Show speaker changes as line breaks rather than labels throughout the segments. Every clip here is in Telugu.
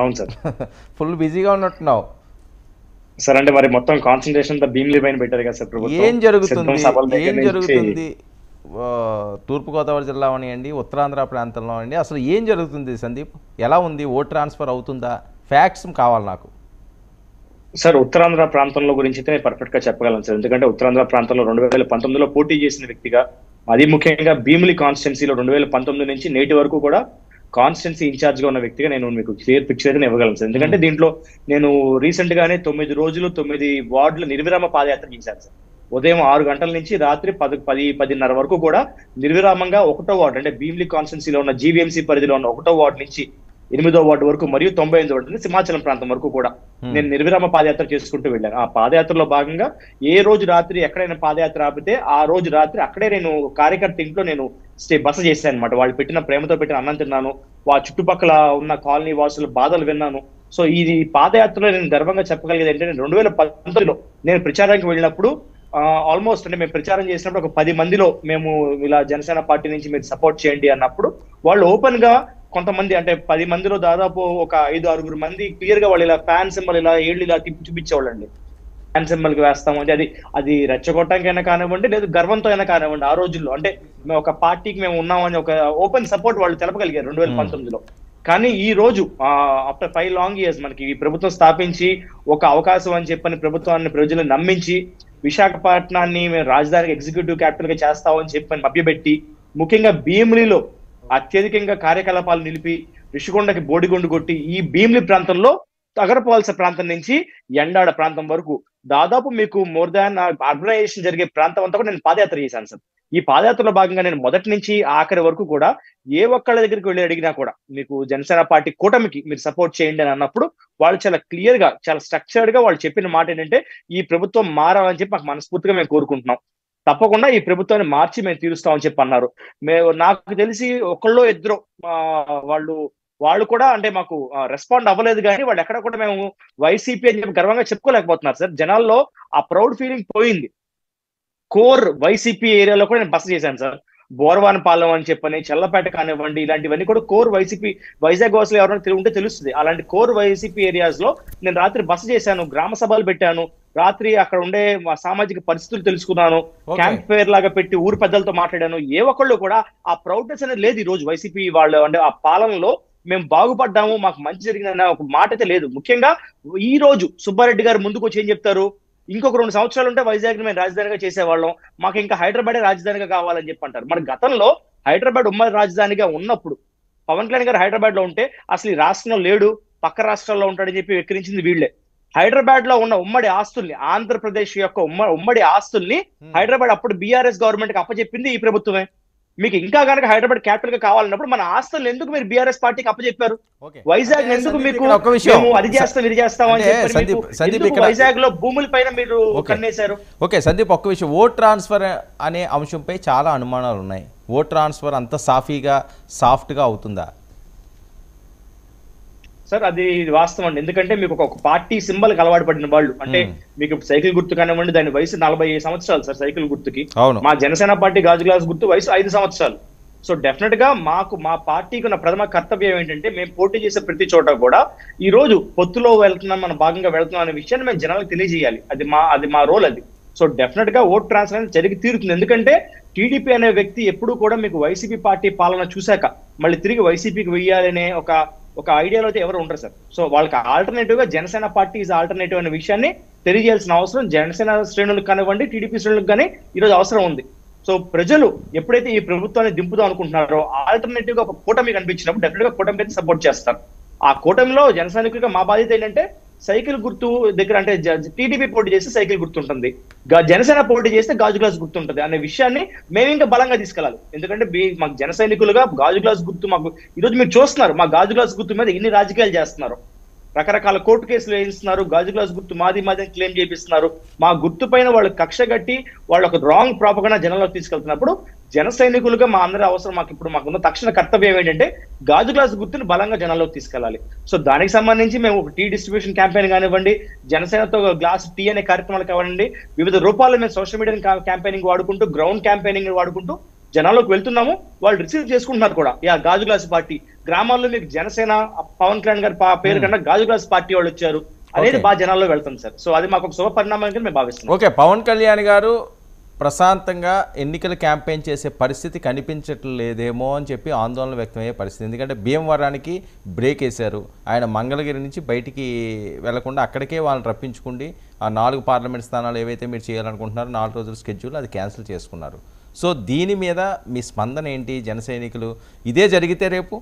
అవును సార్.
ఫుల్ బిజీగా ఉన్నట్టున్నావు.
సార్ అంటే మరి మొత్తం కాన్సన్ట్రేషన్ అంతా భీమిలి పైన పెట్టారు కదా సార్ ప్రభుత్వం.
ఏం
సిద్ధం
జరుగుతుంది
సభల దగ్గర
ఏం
నుంచి
జరుగుతుంది తూర్పుగోదావరి జిల్లా అవనివ్వండి, ఉత్తరాంధ్ర ప్రాంతంలో అండి, అసలు ఏం జరుగుతుంది సందీప్? ఎలా ఉంది? ఓట్ ట్రాన్స్ఫర్ అవుతుందా? ఫ్యాక్ట్స్ కావాలి నాకు.
సార్ ఉత్తరాంధ్ర ప్రాంతంలో గురించి అయితే నేను పర్ఫెక్ట్ గా చెప్పగలను సార్. ఎందుకంటే ఉత్తరాంధ్ర ప్రాంతంలో 2019లో పోటీ చేసిన వ్యక్తిగా, అది ముఖ్యంగా భీమిలి కాన్స్టిట్యున్సీలో 2019 నుంచి నేటి వరకు కూడా కాన్స్టిట్యున్సీ ఇన్ఛార్జ్ గా ఉన్న వ్యక్తిగా నేను మీకు క్లియర్ పిక్చర్ అయితే ఇవ్వగలను సార్. ఎందుకంటే దీంట్లో నేను రీసెంట్ గానే 9 రోజులు 9 వార్డులు నిర్విరామ పాదయాత్ర చేశాను సార్. ఉదయం 6 గంటల నుంచి రాత్రి 10:30 వరకు కూడా నిర్విరామంగా 1వ వార్డు అంటే భీమిలి కాన్స్టిట్యున్సీలో ఉన్న జీవీఎంసీ పరిధిలో ఉన్న 1వ వార్డు నుంచి 8వ వార్డు వరకు మరియు 98వ వార్డు నుంచి సింహాచలం ప్రాంతం వరకు కూడా నేను నిర్విరామ పాదయాత్ర చేసుకుంటూ వెళ్ళాను. ఆ పాదయాత్రలో భాగంగా ఏ రోజు రాత్రి ఎక్కడైనా పాదయాత్ర ఆపితే ఆ రోజు రాత్రి అక్కడే నేను కార్యకర్త ఇంట్లో నేను బస చేశాను అనమాట. వాళ్ళు పెట్టిన ప్రేమతో పెట్టిన అన్నం తిన్నాను, వాళ్ళ చుట్టుపక్కల ఉన్న కాలనీ వాసుల బాధలు విన్నాను. సో ఇది పాదయాత్రలో నేను గర్వంగా చెప్పగలిగేది ఏంటంటే 2019లో నేను ప్రచారానికి వెళ్ళినప్పుడు ఆల్మోస్ట్ అంటే మేము ప్రచారం చేసినప్పుడు ఒక 10 మందిలో మేము ఇలా జనసేన పార్టీ నుంచి మీరు సపోర్ట్ చేయండి అన్నప్పుడు వాళ్ళు ఓపెన్ గా కొంతమంది అంటే 10 మందిలో దాదాపు ఒక 5-6 మంది క్లియర్ గా వాళ్ళు ఇలా ఫ్యాన్ సింబల్ ఇలా ఏళ్ళు ఇలా తిప్పి చూపించేవాళ్ళండి. ఫ్యాన్ సింబల్ కి వేస్తాము అంటే అది రెచ్చగొట్టడానికైనా కానివ్వండి, లేదు గర్వంతో అయినా కానివ్వండి. ఆ రోజుల్లో అంటే మేము ఒక పార్టీకి మేము ఉన్నామని ఒక ఓపెన్ సపోర్ట్ వాళ్ళు తెలపగలిగారు 2019లో. కానీ ఈ రోజు ఆఫ్టర్ 5 లాంగ్ ఇయర్స్ మనకి ఈ ప్రభుత్వం స్థాపించి ఒక అవకాశం అని చెప్పని ప్రభుత్వాన్ని ప్రజలు నమ్మించి విశాఖపట్నాన్ని మేము రాజధానికి ఎగ్జిక్యూటివ్ క్యాపిటల్ గా చేస్తామని చెప్పని మభ్యపెట్టి ముఖ్యంగా భీమిలిలో అత్యధికంగా కార్యకలాపాలు నిలిపి రిషికొండకి బోడిగుండు కొట్టి ఈ భీమిలి ప్రాంతంలో అగరపాల్స ప్రాంతం నుంచి ఎండాడ ప్రాంతం వరకు దాదాపు మీకు మోర్ దాన్ అర్బనైజేషన్ జరిగే ప్రాంతం అంతా కూడా నేను పాదయాత్ర చేశాను సార్. ఈ పాదయాత్రలో భాగంగా నేను మొదటి నుంచి ఆఖరి వరకు కూడా ఏ ఒక్కళ్ళ దగ్గరికి వెళ్ళి అడిగినా కూడా మీకు జనసేన పార్టీ కూటమికి మీరు సపోర్ట్ చేయండి అని అన్నప్పుడు వాళ్ళు చాలా క్లియర్ గా చాలా స్ట్రక్చర్డ్ గా వాళ్ళు చెప్పిన మాట ఏంటంటే ఈ ప్రభుత్వం మారాలని చెప్పి మాకు మనస్ఫూర్తిగా మేము కోరుకుంటున్నాం, తప్పకుండా ఈ ప్రభుత్వాన్ని మార్చి మేము తీరుస్తామని చెప్పి అన్నారు. నాకు తెలిసి ఒకళ్ళో ఇద్దరు వాళ్ళు కూడా అంటే మాకు రెస్పాండ్ అవ్వలేదు, కానీ వాళ్ళు ఎక్కడ కూడా మేము వైసీపీ అని చెప్పి గర్వంగా చెప్పుకోలేకపోతున్నారు సార్. జనాల్లో ఆ ప్రౌడ్ ఫీలింగ్ పోయింది. కోర్ వైసీపీ ఏరియాలో కూడా నేను బస చేశాను సార్. బోర్వానపాలెం అని చెప్పని, చెల్లపేట కానివ్వండి, ఇలాంటివన్నీ కూడా కోర్ వైసీపీ, వైజాగ్ వాసులు ఎవరైనా ఉంటే తెలుస్తుంది. అలాంటి కోర్ వైసీపీ ఏరియాస్ లో నేను రాత్రి బస చేశాను, గ్రామ సభలు పెట్టాను, రాత్రి అక్కడ ఉండే సామాజిక పరిస్థితులు తెలుసుకున్నాను, క్యాంప్ ఫేర్ లాగా పెట్టి ఊరు పెద్దలతో మాట్లాడాను. ఏ ఒక్కళ్ళు కూడా ఆ ప్రౌడ్నెస్ అనేది లేదు ఈ రోజు వైసీపీ వాళ్ళు. అంటే ఆ పాలనలో మేము బాగుపడ్డాము, మాకు మంచి జరిగిందన్న ఒక మాట అయితే లేదు. ముఖ్యంగా ఈ రోజు సుబ్బారెడ్డి గారు ముందుకు వచ్చి ఏం చెప్తారు, ఇంకొక 2 సంవత్సరాలు ఉంటే వైజాగ్ మేము రాజధానిగా చేసేవాళ్ళం, మాకు ఇంకా హైదరాబాదే రాజధానిగా కావాలని చెప్పి అంటారు. మరి గతంలో హైదరాబాద్ ఉమ్మడి రాజధానిగా ఉన్నప్పుడు పవన్ కళ్యాణ్ గారు హైదరాబాద్ లో ఉంటే అసలు ఈ రాష్ట్రంలో లేడు, పక్క రాష్ట్రాల్లో ఉంటాడని చెప్పి వెక్కిరించింది వీళ్లే. హైదరాబాద్ లో ఉన్న ఉమ్మడి ఆస్తుల్ని, ఆంధ్రప్రదేశ్ యొక్క ఉమ్మడి ఆస్తుల్ని హైదరాబాద్ అప్పుడు బీఆర్ఎస్ గవర్నమెంట్ కి అప్పచెప్పింది ఈ ప్రభుత్వమే. మీకు ఇంకా కనుక హైదరాబాద్ క్యాపిటల్ గా కావాలన్నప్పుడు మన ఆస్తులు ఎందుకు మీరు బీఆర్ఎస్ పార్టీకి అప్పచెప్పారు? వైజాగ్ ఎందుకు మీకు అది చేస్తాం ఇది చేస్తాం అని చెప్పి వైజాగ్ లో భూముల పైన మీరు కన్నేశారు?
ఓకే సందీప్, ఒక్క విషయం, ఓట్ ట్రాన్స్ఫర్ అనే అంశంపై చాలా అనుమానాలు ఉన్నాయి. ఓట్ ట్రాన్స్ఫర్ అంత సాఫ్ట్ గా అవుతుందా
సార్? అది వాస్తవం అండి. ఎందుకంటే మీకు ఒక పార్టీ సింబల్ అలవాటు పడిన వాళ్ళు, అంటే మీకు సైకిల్ గుర్తు కానివ్వండి, దాని వయసు 40 సంవత్సరాలు సార్ సైకిల్ గుర్తుకి. మా జనసేన పార్టీ గాజు గ్లాస్ గుర్తు వయసు 5 సంవత్సరాలు. సో డెఫినెట్ గా మా పార్టీకి ఉన్న ప్రథమ కర్తవ్యం ఏంటంటే మేము పోటీ చేసే ప్రతి చోట కూడా ఈ రోజు పొత్తులో వెళ్తున్నాం, మన భాగంగా వెళ్తున్నాం అనే విషయాన్ని మేము జనాలకు తెలియజేయాలి. అది మా రోల్ అది. సో డెఫినెట్ గా ఓట్ ట్రాన్స్ఫర్ అనేది జరిగి తీరుతుంది. ఎందుకంటే టీడీపీ అనే వ్యక్తి ఎప్పుడు కూడా మీకు వైసీపీ పార్టీ పాలన చూశాక మళ్ళీ తిరిగి వైసీపీకి వెయ్యాలనే ఒక ఐడియాలో అయితే ఎవరు ఉండరు సార్. సో వాళ్ళకి ఆల్టర్నేటివ్ గా జనసేన పార్టీ ఈజ్ ఆల్టర్నేటివ్ అనే విషయాన్ని తెలియజేయాల్సిన అవసరం జనసేన శ్రేణులకు కానివ్వండి, టీడీపీ శ్రేణులకు కానీ ఈరోజు అవసరం ఉంది. సో ప్రజలు ఎప్పుడైతే ఈ ప్రభుత్వాన్ని దింపుదాం అనుకుంటున్నారో ఆల్టర్నేటివ్ గా ఒక కూటమి కనిపించినప్పుడు డెఫినెట్ గా కూటమికి అయితే సపోర్ట్ చేస్తారు. ఆ కూటమిలో జనసైనికులుగా మా బాధ్యత ఏంటంటే సైకిల్ గుర్తు దగ్గర అంటే టీడీపీ పోటీ చేస్తే సైకిల్ గుర్తుంటుంది, జనసేన పోటీ చేస్తే గాజు గ్లాస్ గుర్తుంటుంది అనే విషయాన్ని మేము ఇంకా బలంగా తీసుకెళ్ళాలి. ఎందుకంటే మాకు జన సైనికులుగా గాజు గ్లాస్ గుర్తు మాకు ఈరోజు మీరు చూస్తున్నారు, మా గాజు గ్లాస్ గుర్తు మీద ఎన్ని రాజకీయాలు చేస్తున్నారు, రకరకాల కోర్టు కేసులు వేయిస్తున్నారు, గాజు గ్లాస్ గుర్తు మాది క్లెయిమ్ చేపిస్తున్నారు. మా గుర్తు పైన వాళ్ళు కక్ష కట్టి వాళ్ళు ఒక రాంగ్ ప్రాపగండా జనంలోకి తీసుకెళ్తున్నప్పుడు జన సైనికులుగా మా అందరి అవసరం మాకున్న తక్షణ కర్తవ్యం ఏంటంటే గాజు గ్లాస్ గుర్తుని బలంగా జనాల్లోకి తీసుకెళ్ళాలి. సో దానికి సంబంధించి మేము ఒక టీ డిస్ట్రిబ్యూషన్ క్యాంపెయిన్ కానివ్వండి, జనసేనతో గ్లాస్ టీ అనే కార్యక్రమాలు కానివ్వండి, వివిధ రూపాల్లో మేము సోషల్ మీడియా క్యాంపెయినింగ్ వాడుకుంటూ, గ్రౌండ్ క్యాంపెయినింగ్ వాడుకుంటూ జనాల్లోకి వెళ్తున్నాము. వాళ్ళు రిసీవ్ చేసుకుంటున్నారు కూడా, గాజు గ్లాస్ పార్టీ గ్రామాల్లో మీకు జనసేన పవన్ కళ్యాణ్ గారి పేరు కన్నా గాజు గ్లాస్ పార్టీ వాళ్ళు వచ్చారు అనేది బాగా జనాల్లో వెళ్తాం సార్. సో అది మాకు ఒక శుభ పరిణామం మేము భావిస్తున్నాం.
ఓకే, పవన్ కళ్యాణ్ గారు ప్రశాంతంగా ఎన్నికల క్యాంపెయిన్ చేసే పరిస్థితి కనిపించట్లేదేమో అని చెప్పి ఆందోళన వ్యక్తమయ్యే పరిస్థితి. ఎందుకంటే భీమవరానికి బ్రేక్ వేశారు. ఆయన మంగళగిరి నుంచి బయటికి వెళ్లకుండా అక్కడికే వాళ్ళని రప్పించుకుండి ఆ 4 పార్లమెంట్ స్థానాలు ఏవైతే మీరు చేయాలనుకుంటున్నారో 4 రోజుల స్కెడ్యూల్ అది క్యాన్సిల్ చేసుకున్నారు. సో దీని మీద మీ స్పందన ఏంటి? జన సైనికులు ఇదే జరిగితే రేపు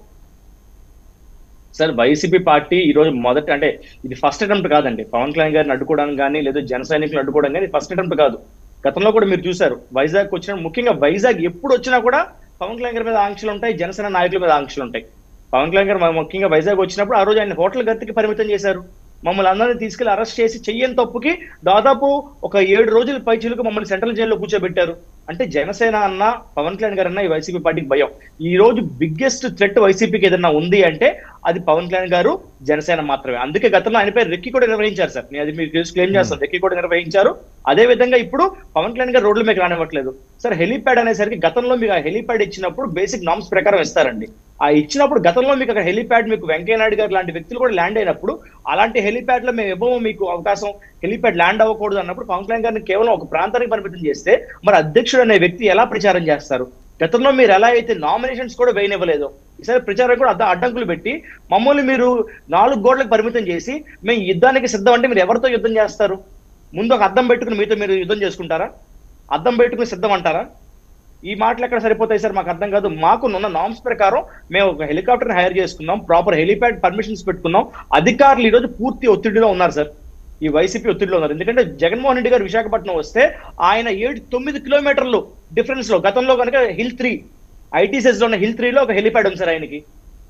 సార్ వైసీపీ పార్టీ ఈ రోజు మొదట అంటే ఇది ఫస్ట్ అటెంప్ట్ కాదండి. పవన్ కళ్యాణ్ గారిని అడ్డుకోవడానికి కానీ లేదా జన సైనికులు అడ్డుకోవడం కానీ ఫస్ట్ అటెంప్ట్ కాదు. గతంలో కూడా మీరు చూసారు వైజాగ్ వచ్చిన ముఖ్యంగా వైజాగ్ ఎప్పుడు వచ్చినా కూడా పవన్ కళ్యాణ్ గారి మీద ఆంక్షలు ఉంటాయి, జనసేన నాయకుల మీద ఆంక్షలు ఉంటాయి. పవన్ కళ్యాణ్ గారు ముఖ్యంగా వైజాగ్ వచ్చినప్పుడు ఆ రోజు ఆయన హోటల్ గతికి పరిమితం చేశారు. మమ్మల్ని అందరినీ తీసుకెళ్లి అరెస్ట్ చేసి చెయ్యని తప్పుకి దాదాపు ఒక 7 రోజుల పైచిలకు మమ్మల్ని సెంట్రల్ జైల్లో కూర్చోబెట్టారు. అంటే జనసేన అన్న పవన్ కళ్యాణ్ గారు అన్న ఈ వైసీపీ పార్టీకి భయం. ఈ రోజు బిగ్గెస్ట్ థ్రెట్ వైసీపీకి ఏదన్నా ఉంది అంటే అది పవన్ కళ్యాణ్ గారు, జనసేన మాత్రమే. అందుకే గతంలో ఆయనపై రెక్కి కూడా నిర్వహించారు సార్. నేను అది మీరు క్లెయిమ్ చేస్తాను, రెక్కి కూడా నిర్వహించారు. అదే విధంగా ఇప్పుడు పవన్ కళ్యాణ్ గారు రోడ్ల మీద రానివ్వట్లేదు సార్. హెలీప్యాడ్ అనేసరికి గతంలో మీకు ఆ హెలీప్యాడ్ ఇచ్చినప్పుడు బేసిక్ నామ్స్ ప్రకారం ఇస్తారండి. ఆ ఇచ్చినప్పుడు గతంలో మీకు అక్కడ హెలీప్యాడ్ మీకు వెంకయ్యనాయుడు గారు లాంటి వ్యక్తులు కూడా ల్యాండ్ అయినప్పుడు అలాంటి హెలీప్యాడ్ లో మేము ఇవ్వము మీకు అవకాశం, హెలీప్యాడ్ ల్యాండ్ అవ్వకూడదు అన్నప్పుడు పవన్ కళ్యాణ్ గారిని కేవలం ఒక ప్రాంతానికి పరిమితం చేస్తే మరి అధ్యక్షుడు అనే వ్యక్తి ఎలా ప్రచారం చేస్తారు? గతంలో మీరు ఎలా అయితే నామినేషన్స్ కూడా వేయనివ్వలేదు, ఈసారి ప్రచారం కూడా అడ్డంకులు పెట్టి మమ్మల్ని మీరు 4 గోడలకు పరిమితం చేసి మేము యుద్ధానికి సిద్ధం అంటే మీరు ఎవరితో యుద్ధం చేస్తారు? ముందు ఒక అద్దం పెట్టుకుని మీతో మీరు యుద్ధం చేసుకుంటారా? అద్దం పెట్టుకుని సిద్ధం అంటారా? ఈ మాటలు ఎక్కడ సరిపోతాయి సార్? మాకు అర్థం కాదు. మాకు ఉన్న నామ్స్ ప్రకారం మేము ఒక హెలికాప్టర్ని హైర్ చేసుకున్నాం, ప్రాపర్ హెలిప్యాడ్ పర్మిషన్స్ పెట్టుకున్నాం. అధికారులు ఈ రోజు పూర్తి ఒత్తిడిలో ఉన్నారు సార్. ఈ వైసీపీ ఒత్తిడిలో ఉన్నారు. ఎందుకంటే జగన్మోహన్ రెడ్డి గారు విశాఖపట్నం వస్తే ఆయన 7-9 కిలోమీటర్లు డిఫరెన్స్ లో గతంలో కనుక హిల్ 3 ఐటీసెస్ లో ఉన్న హిల్ 3లో ఒక హెలిప్యాడ్ ఉంది సార్ ఆయనకి.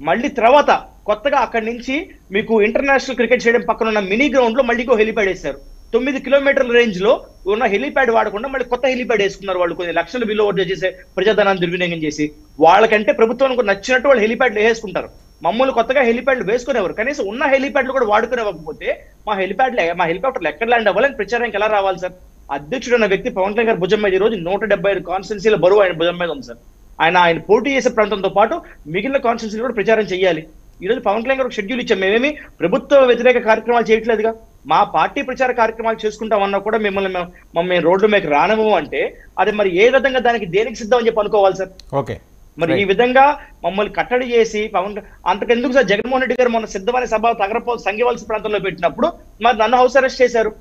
మళ్ళీ తర్వాత కొత్తగా అక్కడి నుంచి మీకు ఇంటర్నేషనల్ క్రికెట్ స్టేడియం పక్కన ఉన్న మినీ గ్రౌండ్ లో మళ్ళీ హెలిప్యాడ్ వేశారు. 9 కిలోమీటర్ల రేంజ్ లో ఉన్న హెలిప్యాడ్ వాడకుండా మళ్ళీ కొత్త హెలిప్యాడ్ వేసుకున్నారు. వాళ్ళు కొన్ని లక్షల బిల్లు ఓటు చేసే ప్రజాధనాన్ని దుర్వినియోగం చేసి వాళ్ళకంటే ప్రభుత్వానికి నచ్చినట్టు వాళ్ళు హెలిప్యాడ్లు వేసుకుంటారు. మమ్మల్ని కొత్తగా హెలిప్యాడ్లు వేసుకునేవారు. కనీసం ఉన్న హెలిప్యాడ్లు కూడా వాడుకునేవ్వకపోతే మా హెలికాప్టర్లు ఎక్కడ ల్యాండ్ అవ్వాలని ప్రచారానికి ఎలా రావాలి సార్? అధ్యక్షుడు అన్న వ్యక్తి పవన్ కళ్యాణ్ గారి భుజం మీద ఈ రోజు 175 కాన్స్టిట్యున్సీల బరువు ఆయన భుజం మీద ఉంది సార్. ఆయన పోటీ చేసే ప్రాంతంతో పాటు మిగిలిన కాన్స్టిట్యున్సీలు కూడా ప్రచారం చేయాలి. ఈ రోజు పవన్ కళ్యాణ్ గారు షెడ్యూల్ ఇచ్చాం. మేమేమి ప్రభుత్వ వ్యతిరేక కార్యక్రమాలు చేయట్లేదుగా. మా పార్టీ ప్రచార కార్యక్రమాలు చేసుకుంటామన్నా కూడా మమ్మల్ని రోడ్ల మీద రానము అంటే అది మరి ఏ విధంగా దేనికి సిద్ధం అని చెప్పి అనుకోవాలి సార్?
ఓకే,
మరి ఈ విధంగా మమ్మల్ని కట్టడి చేసి అంతకెందుకు సార్ జగన్మోహన్ రెడ్డి గారు మొన్న సిద్ధమనే సభ సంఘవలస ప్రాంతంలో పెట్టినప్పుడు మరి నన్ను హౌస్ అరెస్ట్ చేశారు.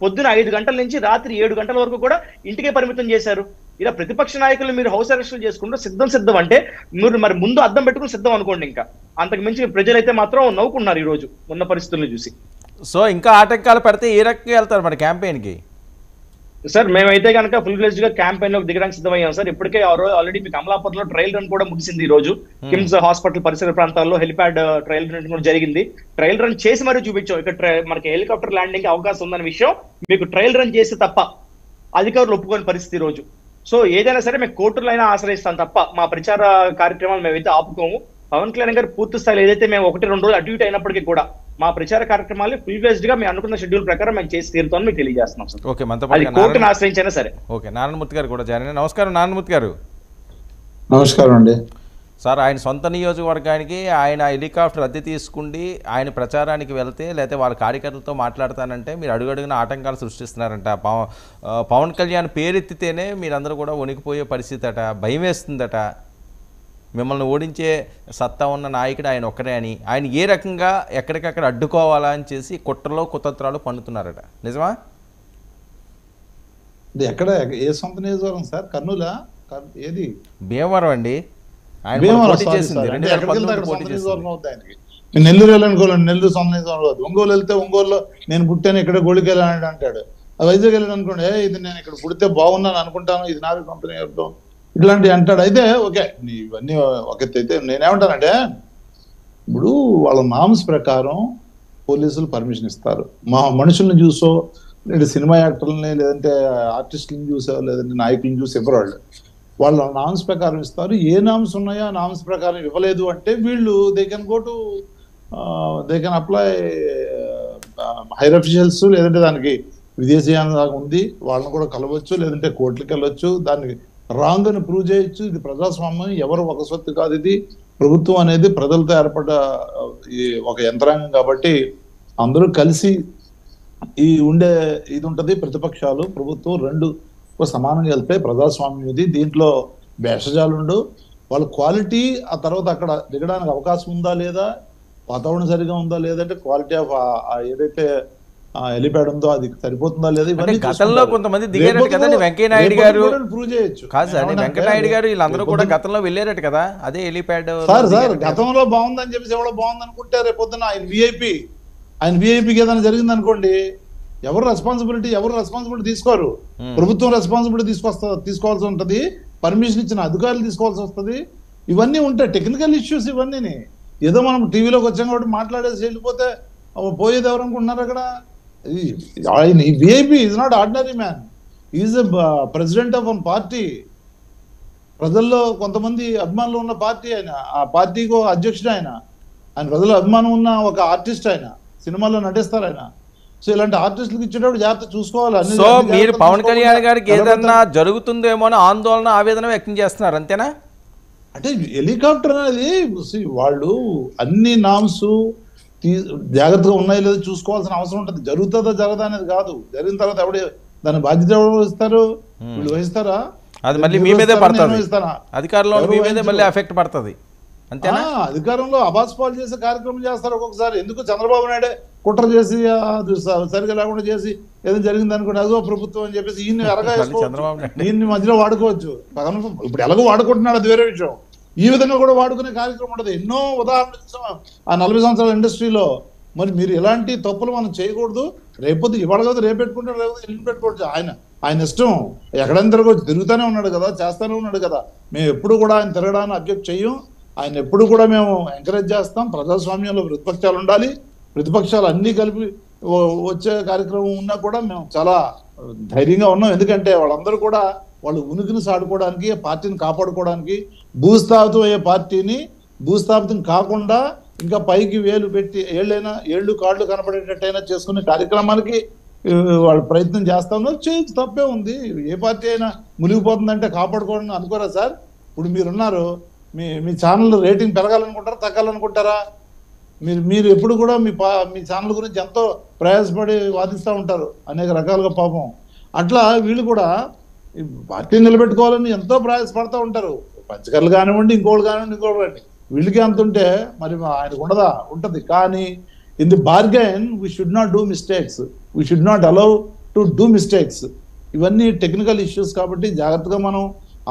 పొద్దున 5 గంటల నుంచి రాత్రి 7 గంటల వరకు కూడా ఇంటికే పరిమితం చేశారు. ఇలా ప్రతిపక్ష నాయకులు మీరు హౌస్ అరెస్టులు చేసుకుంటూ సిద్ధం అంటే మీరు మరి ముందు అద్దం పెట్టుకుని సిద్ధం అనుకోండి. ఇంకా అంతకు మించి ప్రజలైతే మాత్రం నవ్వుకున్నారు ఈ రోజు ఉన్న పరిస్థితులను చూసి.
సో ఇంకా ఆటంకాలు పడితే ఏ రకంగా వెళ్తారు మరి క్యాంపెయిన్కి?
సార్ మేమైతే కనుక ఫుల్ ఫ్లెజ్డ్ గా క్యాంపెయిన్ లోకి దిగడానికి సిద్ధమయ్యాం సార్. ఇప్పటికే ఆల్రెడీ మీకు అమలాపురంలో ట్రయల్ రన్ కూడా ముగిసింది. ఈ రోజు కిమ్స్ హాస్పిటల్ పరిసర ప్రాంతాల్లో హెలిప్యాడ్ ట్రయల్ రన్ కూడా జరిగింది. ట్రయల్ రన్ చేసి మరీ చూపించాం ఇక్కడ మనకి హెలికాప్టర్ ల్యాండింగ్ అవకాశం ఉందనే విషయం మీకు ట్రయల్ రన్ చేస్తే తప్ప అధికారులు ఒప్పుకోని పరిస్థితి ఈ రోజు. సో ఏదైనా సరే మేము కోర్టులైనా ఆశ్రయిస్తాం తప్ప మా ప్రచార కార్యక్రమాలు మేమైతే ఆపుకోము. పవన్ కళ్యాణ్ గారు పూర్తి స్థాయిలో ఏదైతే మేము 1-2 రోజులు అటు ఇటు అయినప్పటికీ కూడా మా ప్రచార కార్యక్రమాలు ఫుల్ ఫ్లెజ్డ్ గా మేము అనుకున్న షెడ్యూల్ ప్రకారం మేము చేసి తీరుతామని మీకు తెలియజేస్తున్నాం సార్.
ఓకే,
అది కోర్టును ఆశ్రయించైనా సరే.
ఓకే, నారాయణమూర్తి గారు కూడా జాయిన్. నమస్కారం నారాయణమూర్తి గారు.
నమస్కారం అండి
సార్. ఆయన సొంత నియోజకవర్గానికి ఆయన హెలికాప్టర్ అద్దె తీసుకుండి ఆయన ప్రచారానికి వెళ్తే లేకపోతే వాళ్ళ కార్యకర్తలతో మాట్లాడతానంటే మీరు అడుగడుగున ఆటంకాలు సృష్టిస్తున్నారంట. పవన్ కళ్యాణ్ పేరెత్తితేనే మీరందరూ కూడా వణికిపోయే పరిస్థితి అట, భయం వేస్తుందట. మిమ్మల్ని ఓడించే సత్తా ఉన్న నాయకుడు ఆయన ఒక్కరే అని ఆయన ఏ రకంగా ఎక్కడికక్కడ అడ్డుకోవాలా అని చేసి కుట్రలో కుతంత్రాలు పన్నుతున్నారట. నిజమా?
ఎక్కడ ఏ సొంత నియోజకవర్గం సార్? కర్నూలా? ఏది?
భీమవరం అండి.
నెల్లూరు వెళ్ళనుకోలేండి, నెల్లూరు సొంత నియోజకవర్గం. ఒంగోలు వెళ్తే ఒంగోలులో నేను పుట్టాను ఇక్కడ గోళికి వెళ్ళాను అంటాడు. వైజాగ్ వెళ్ళాను అనుకోండి, ఇది నేను ఇక్కడ పుడితే బాగున్నాను అనుకుంటాను, ఇది నాది సొంత నియోజకవర్గం, ఇట్లాంటివి అంటాడు. అయితే ఓకే, ఇవన్నీ ఒక అయితే నేనేమంటానంటే ఇప్పుడు వాళ్ళ నామ్స్ ప్రకారం పోలీసులు పర్మిషన్ ఇస్తారు. మా మనుషుల్ని చూసో లేదా సినిమా యాక్టర్లని లేదంటే ఆర్టిస్టులను చూసో లేదంటే నాయకులను చూసి ఇవ్వరు. వాళ్ళ నామ్స్ ప్రకారం ఇస్తారు. ఏ నామ్స్ ఉన్నాయో ఆ నామ్స్ ప్రకారం ఇవ్వలేదు అంటే వీళ్ళు they can apply higher officials, లేదంటే దానికి విదేశీయానం ఉంది వాళ్ళని కూడా కలవచ్చు, లేదంటే కోర్టులకు వెళ్ళొచ్చు, దానికి రాంగ్ అని ప్రూవ్ చేయొచ్చు. ఇది ప్రజాస్వామ్యం, ఎవరు ఒక సొత్తు కాదు, ఇది ప్రభుత్వం అనేది ప్రజలతో ఏర్పడ్డ ఈ ఒక యంత్రాంగం కాబట్టి అందరూ కలిసి ఈ ఉండే ఇది ఉంటది. ప్రతిపక్షాలు ప్రభుత్వం రెండు సమానంగా వెళ్తే ప్రజాస్వామ్యం ఇది. దీంట్లో భేషజాలుండు, వాళ్ళ క్వాలిటీ ఆ తర్వాత అక్కడ దిగడానికి అవకాశం ఉందా లేదా, వాతావరణం సరిగా ఉందా లేదంటే క్వాలిటీ ఆఫ్ ఏదైతే హెలిప్యాడ్ ఉందో అది సరిపోతుందా లేదా, ఇవన్నీ
గతంలో కొంతమంది దిగారట కదండి. వెంకయ్యనాయుడు గారు
ప్రూవ్ చేయొచ్చు.
కాదు సార్, వెంకయ్యనాయుడు గారు వీళ్ళందరూ కూడా గతంలో వెళ్ళారట కదా అదే హెలిప్యాడ్.
సార్ గతంలో బాగుందని చెప్పేసి ఎవరో బాగుంది అనుకుంటే రేపొద్దున ఆయన విఐపికి ఏదైనా జరిగింది అనుకోండి, ఎవరు రెస్పాన్సిబిలిటీ తీసుకోరు. ప్రభుత్వం రెస్పాన్సిబిలిటీ తీసుకోవాల్సి ఉంటది, పర్మిషన్ ఇచ్చిన అధికారులు తీసుకోవాల్సి వస్తుంది. ఇవన్నీ ఉంటాయి టెక్నికల్ ఇష్యూస్. ఇవన్నీ ఏదో మనం టీవీలోకి వచ్చాం కాబట్టి మాట్లాడేసి వెళ్ళిపోతే పోయేది ఎవరు అనుకుంటున్నారు అక్కడ. ఆయన VIP is not ordinary man, is a president of one party. ప్రజల్లో కొంతమంది అభిమానులు ఉన్న పార్టీ ఆయన, ఆ పార్టీకి అధ్యక్షుడు ఆయన ప్రజల అభిమానం ఉన్న ఒక ఆర్టిస్ట్, ఆయన సినిమాల్లో నటిస్తారు ఆయన. సో ఇలాంటి ఆర్టిస్టులకు ఇచ్చేటప్పుడు జాగ్రత్త చూసుకోవాలి.
సో మీరు పవన్ కళ్యాణ్ గారికి ఏదన్నా జరుగుతుందేమో అని ఆందోళన ఆవేదన వ్యక్తం చేస్తున్నారు అంతేనా?
అంటే హెలికాప్టర్ అనేది వాళ్ళు అన్ని నామ్స్ జాగ్రత్తగా ఉన్నాయో లేదో చూసుకోవాల్సిన అవసరం ఉంటుంది. జరుగుతుందా జరగదా అనేది కాదు, జరిగిన తర్వాత ఎవడు దాని బాధ్యత ఎవరు వహిస్తారు? వీళ్ళు వహిస్తారా?
అది మళ్ళీ మీ మీదే పడుతుంది, అధికారంలో మీ మీదే మళ్ళీ ఎఫెక్ట్ పడుతుంది అంతేనా?
అధికారంలో అబాస్పాలు చేసే కార్యక్రమం చేస్తారు ఒక్కొక్కసారి. ఎందుకు చంద్రబాబు నాయుడే కుట్ర చేసి సరిగా లేకుండా చేసి ఏదో జరిగింది అనుకోండి, అదో ప్రభుత్వం అని చెప్పేసి ఈయన్ని ఈయన్ని మధ్యలో వాడుకోవచ్చు. ఇప్పుడు ఎలాగో వాడుకుంటున్నాడు, అది వేరే విషయం. ఈ విధంగా కూడా వాడుకునే కార్యక్రమం ఉంటుంది. ఎన్నో ఉదాహరణలు ఆ 40 సంవత్సరాల ఇండస్ట్రీలో. మరి మీరు ఎలాంటి తప్పులు మనం చేయకూడదు. రేపొద్దు ఇవాళ కదా రేపు పెట్టుకుంటాడు, రేపు ఎల్లుండి పెట్టుకోవచ్చు. ఆయన ఇష్టం, ఎక్కడైనా తిరగవచ్చు, తిరుగుతూనే ఉన్నాడు కదా, చేస్తూనే ఉన్నాడు కదా. మేము ఎప్పుడు కూడా ఆయన తిరగడానికి అబ్జెక్ట్ చెయ్యం. ఆయన ఎప్పుడు కూడా మేము ఎంకరేజ్ చేస్తాం. ప్రజాస్వామ్యంలో ప్రతిపక్షాలు ఉండాలి, ప్రతిపక్షాలు అన్నీ కలిపి వచ్చే కార్యక్రమం ఉన్నా కూడా మేము చాలా ధైర్యంగా ఉన్నాం. ఎందుకంటే వాళ్ళందరూ కూడా వాళ్ళు ఉనికిని సాడుకోవడానికి, పార్టీని కాపాడుకోవడానికి, భూస్థాపితం అయ్యే పార్టీని భూస్థాపితం కాకుండా ఇంకా పైకి వేలు పెట్టి ఏళ్ళు కాళ్ళు కనపడేటట్టయినా చేసుకునే కార్యక్రమానికి వాళ్ళు ప్రయత్నం చేస్తా ఉన్నారు. చేయొచ్చు, తప్పే ఉంది. ఏ పార్టీ అయినా మునిగిపోతుందంటే కాపాడుకోవడం అనుకోరా సార్? ఇప్పుడు మీరున్నారు, మీ ఛానల్ రేటింగ్ పెరగాలనుకుంటారా తగ్గాలనుకుంటారా? మీరు ఎప్పుడు కూడా మీ ఛానల్ గురించి ఎంతో ప్రయాసపడి వాదిస్తూ ఉంటారు అనేక రకాలుగా. పాపం అట్లా వీళ్ళు కూడా పార్టీని నిలబెట్టుకోవాలని ఎంతో ప్రయాసపడతా ఉంటారు. పంచకర్లు కానివ్వండి, ఇంకోళ్ళు కానివ్వండి, వీళ్ళకి అంత ఉంటే మరి ఆయనకు ఉంటది. కానీ in the bargain we should not do mistakes, we should not allow to do mistakes. ఇవన్నీ టెక్నికల్ ఇష్యూస్ కాబట్టి జాగ్రత్తగా మనం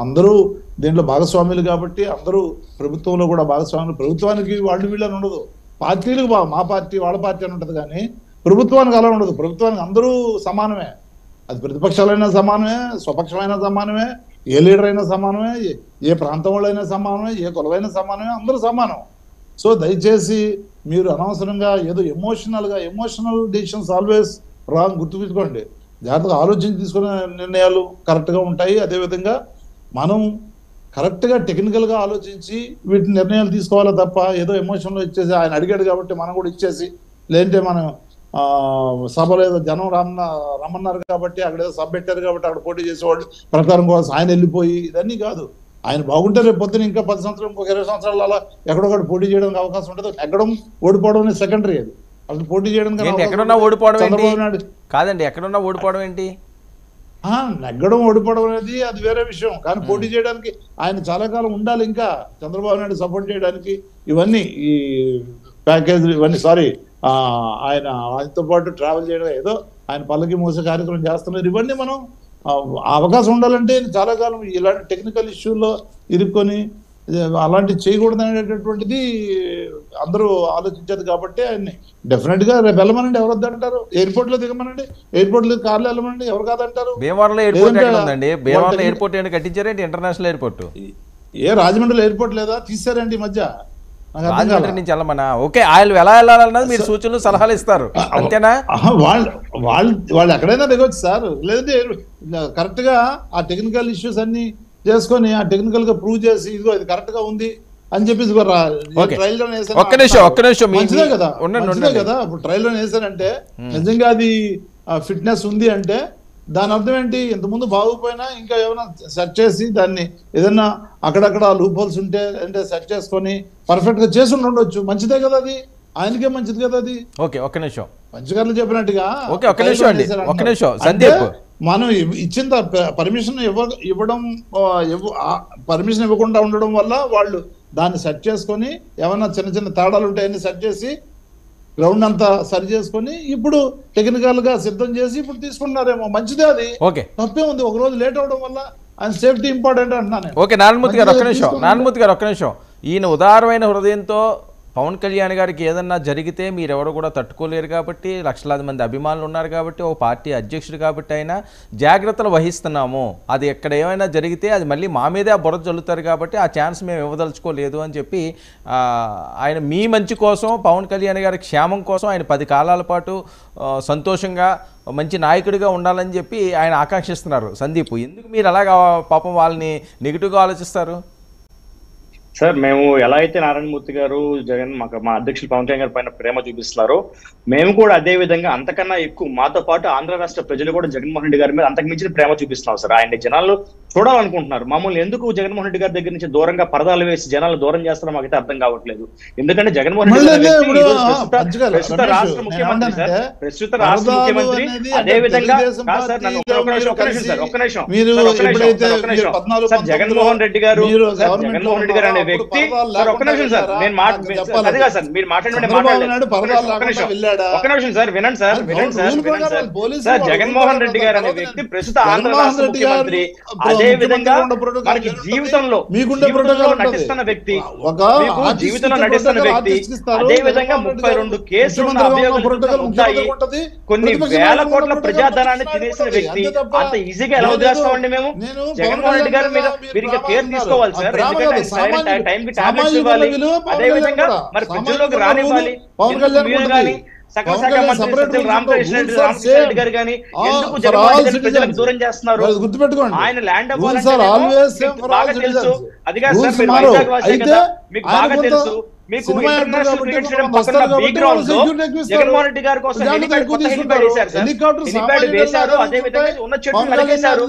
అందరూ దీంట్లో భాగస్వాములు కాబట్టి అందరూ ప్రభుత్వంలో కూడా భాగస్వాములు. ప్రభుత్వానికి వాళ్ళు వీళ్ళని ఉండదు, పార్టీలకు మా పార్టీ వాళ్ళ పార్టీ అని ఉంటుంది. కానీ ప్రభుత్వానికి అలా ఉండదు. ప్రభుత్వానికి అందరూ సమానమే. అది ప్రతిపక్షాలైనా సమానమే, స్వపక్షమైనా సమానమే, ఏ లీడర్ అయినా సమానమే, ఏ ప్రాంతం వాళ్ళైనా సమానమే, ఏ కులమైనా సమానమే, అందరూ సమానం. సో దయచేసి మీరు అనవసరంగా ఏదో ఎమోషనల్ డెసిషన్స్ ఆల్వేస్ రాంగ్, గుర్తుపెట్టుకోండి. జాగ్రత్తగా ఆలోచించి తీసుకునే నిర్ణయాలు కరెక్ట్గా ఉంటాయి. అదేవిధంగా మనం కరెక్ట్గా టెక్నికల్గా ఆలోచించి వీటిని నిర్ణయాలు తీసుకోవాలా తప్ప ఏదో ఎమోషన్లో ఇచ్చేసి ఆయన అడిగాడు కాబట్టి మనం కూడా ఇచ్చేసి, లేదంటే మనం సభలో ఏదో జనం రమ్మన్నారు కాబట్టి అక్కడ ఏదో సభ పెట్టారు కాబట్టి అక్కడ పోటీ చేసేవాళ్ళు ప్రకారం కోసం ఆయన వెళ్ళిపోయి ఇదన్నీ కాదు. ఆయన బాగుంటే రేపు పొద్దున ఇంకా 10 సంవత్సరాలు, ఇంకొక 20 సంవత్సరాలు అలా ఎక్కడొకటి పోటీ చేయడానికి అవకాశం ఉంటుంది. ఎక్కడం ఓడిపోవడం అనేది సెకండరీ. అది అసలు పోటీ చేయడానికి
ఎక్కడున్నా ఓడిపోవడం కాదండి. ఎక్కడున్నా ఓడిపోవడం ఏంటి?
నెగ్గడం ఓడిపోవడం అనేది అది వేరే విషయం. కానీ పోటీ చేయడానికి ఆయన చాలా కాలం ఉండాలి. ఇంకా చంద్రబాబు నాయుడు సపోర్ట్ చేయడానికి ఇవన్నీ ఈ ప్యాకేజీలు ఇవన్నీ ఆయనతో పాటు ట్రావెల్ చేయడం, ఏదో ఆయన పల్లకి మోసే కార్యక్రమం చేస్తున్నారు. ఇవన్నీ మనం అవకాశం ఉండాలంటే చాలా కాలం ఇలాంటి టెక్నికల్ ఇష్యూల్లో ఇరుక్కొని అలాంటివి చేయకూడదు అనేటటువంటిది అందరూ ఆలోచించేది. కాబట్టి ఆయన్ని డెఫినెట్ గా రేపు వెళ్ళమనండి, ఎవరు వద్దంటారు? ఎయిర్పోర్ట్ లో దిగమనండి, ఎయిర్పోర్ట్ లో కార్లో వెళ్ళమనండి, ఎవరు కాదంటారు?
భీమవరంలో ఎయిర్పోర్ట్ కట్టించారేంటి? ఇంటర్నేషనల్ ఎయిర్పోర్ట్
రాజమండ్రిలో ఎయిర్పోర్ట్ లేదా? తీసారండి ఈ మధ్య.
రాజమండ్రి నుంచి వెళ్ళమన్నా ఓకే, ఆయన ఎలా వెళ్ళాలన్నది మీరు సూచనలు సలహాలు ఇస్తారు అంతేనా?
వాళ్ళు ఎక్కడైనా దిగొచ్చు సార్. లేదంటే కరెక్ట్ గా ఆ టెక్నికల్ ఇష్యూస్ అన్ని చేసుకొని ఆ టెక్నికల్ గా ప్రూవ్ చేసి ఇదిగో ఇది కరెక్ట్ గా ఉంది అని చెప్పేసి ట్రయల్ రన్ వేసారు. మంచిదే కదా. ఇప్పుడు ట్రయల్ రన్ వేసారంటే నిజంగా అది ఫిట్నెస్ ఉంది అంటే దాని అర్థం ఏంటి? ఇంతకుముందు బాగుపోయినా ఇంకా ఏమైనా సెర్చ్ చేసి దాన్ని ఏదన్నా అక్కడక్కడ లూప్ హోల్స్ ఉంటే అంటే సెట్ చేసుకొని పర్ఫెక్ట్ గా చేసి ఉండొచ్చు, మంచిదే కదా అది, ఆయనకే మంచిది కదా అది.
ఓకే ఒక్క నిమిషం
పంచకర్లు చెప్పినట్టుగా
ఒక్క నిమిషం అండి, ఒక్క నిమిషం సందీప్.
మనం ఇచ్చిన పర్మిషన్ ఇవ్వడం పర్మిషన్ ఇవ్వకుండా ఉండడం వల్ల వాళ్ళు దాన్ని సెట్ చేసుకొని ఏమైనా చిన్న చిన్న తేడాలు ఉంటాయని సెట్ చేసి గ్రౌండ్ అంతా సరి చేసుకొని ఇప్పుడు టెక్నికల్ గా సిద్ధం చేసి ఇప్పుడు తీసుకుంటున్నారేమో, మంచిదే అది.
ఓకే
తప్పే ఉంది, ఒక రోజు లేట్ అవడం వల్ల ఆయన సేఫ్టీ ఇంపార్టెంట్ అంటున్నాను.
ఓకే నారాయణమూర్తి గారు ఒక్క నిమిషం, నారాయణమూర్తి గారు ఒక్క నిమిషం. ఈయన ఉదారమైన హృదయంతో పవన్ కళ్యాణ్ గారికి ఏదన్నా జరిగితే మీరెవరు కూడా తట్టుకోలేరు కాబట్టి, లక్షలాది మంది అభిమానులు ఉన్నారు కాబట్టి, ఒక పార్టీ అధ్యక్షుడు కాబట్టి అయినా జాగ్రత్తలు వహిస్తున్నాము, అది ఎక్కడ ఏమైనా జరిగితే అది మళ్ళీ మా మీదే ఆ బురద చల్లుతారు కాబట్టి ఆ ఛాన్స్ మేము ఇవ్వదలుచుకోలేదు అని చెప్పి ఆయన మీ మంచి కోసం, పవన్ కళ్యాణ్ గారి క్షేమం కోసం ఆయన 10 కాలాల పాటు సంతోషంగా మంచి నాయకుడిగా ఉండాలని చెప్పి ఆయన ఆకాంక్షిస్తున్నారు. సందీప్, ఎందుకు మీరు అలాగా పాపం వాళ్ళని నెగిటివ్గా ఆలోచిస్తారు?
సార్ మేము ఎలా అయితే నారాయణమూర్తి గారు జగన్ మా అధ్యక్షులు పవన్ కళ్యాణ్ గారి పైన ప్రేమ చూపిస్తున్నారో మేము కూడా అదే విధంగా అంతకన్నా ఎక్కువ మాతో పాటు ఆంధ్ర రాష్ట్ర ప్రజలు కూడా జగన్మోహన్ రెడ్డి గారి మీద అంతకు మించిన ప్రేమ చూపిస్తున్నాం సార్. ఆయన జనాలు చూడాలనుకుంటున్నారు. మమ్మల్ని ఎందుకు జగన్మోహన్ రెడ్డి గారి దగ్గర నుంచి దూరంగా పరదాలు వేసి జనాలు దూరం చేస్తారో మాకైతే అర్థం కావట్లేదు. ఎందుకంటే జగన్మోహన్ రెడ్డి ప్రస్తుత రాష్ట్ర ముఖ్యమంత్రి సార్, ప్రస్తుత రాష్ట్ర ముఖ్యమంత్రి అదే విధంగా జగన్మోహన్ రెడ్డి గారు అనే వ్యక్తి ఒక్క నిమిషం సార్, నేను అది కాదు సార్ మీరు మాట్లాడండి, ఒక్క నిమిషం సార్ వినండి సార్, సార్ జగన్మోహన్ రెడ్డి గారు అనే వ్యక్తి ప్రస్తుత ఆంధ్ర రాష్ట్ర ముఖ్యమంత్రి, అదే విధంగా మనకి జీవితంలో నటిస్తున్న వ్యక్తి, జీవితంలో నటిస్తున్న వ్యక్తి, అదే విధంగా 32 కేసులు కొన్ని వేల కోట్ల ప్రజాధనాన్ని తినేసిన వ్యక్తి. అంత ఈజీగా ఎలా వదిలేస్తామండి మేము? జగన్మోహన్ రెడ్డి గారు మీరు కేర్ తీసుకోవాలి సార్, ఎందుకంటే టైం కి టాబ్లెట్స్ ఇవ్వాలి, అదే విధంగా మరి ప్రజల్లోకి రానివ్వాలి. మీరు కానీ సకల శాఖ మంత్రి సత్యం రామకృష్ణ రెడ్డి గారు కానీ ఎందుకు జగన్మోహన్ రెడ్డి ప్రజలకు దూరం చేస్తున్నారు? ఆయన ల్యాండ్ బాగా తెలుసు, అది కాదు సార్ మీరు వైజాగ్ వాసే కదా, మీకు బాగా తెలుసు. మీకు ఇంటర్నేషనల్ క్రికెట్ స్టేడియం పక్కన బీ గ్రౌండ్ లో జగన్మోహన్ రెడ్డి గారి కోసం హెలిప్యాడ్ వేశారు సార్, హెలిప్యాడ్ వేశారు, అదే విధంగా ఉన్న చెట్లు నరికేశారు.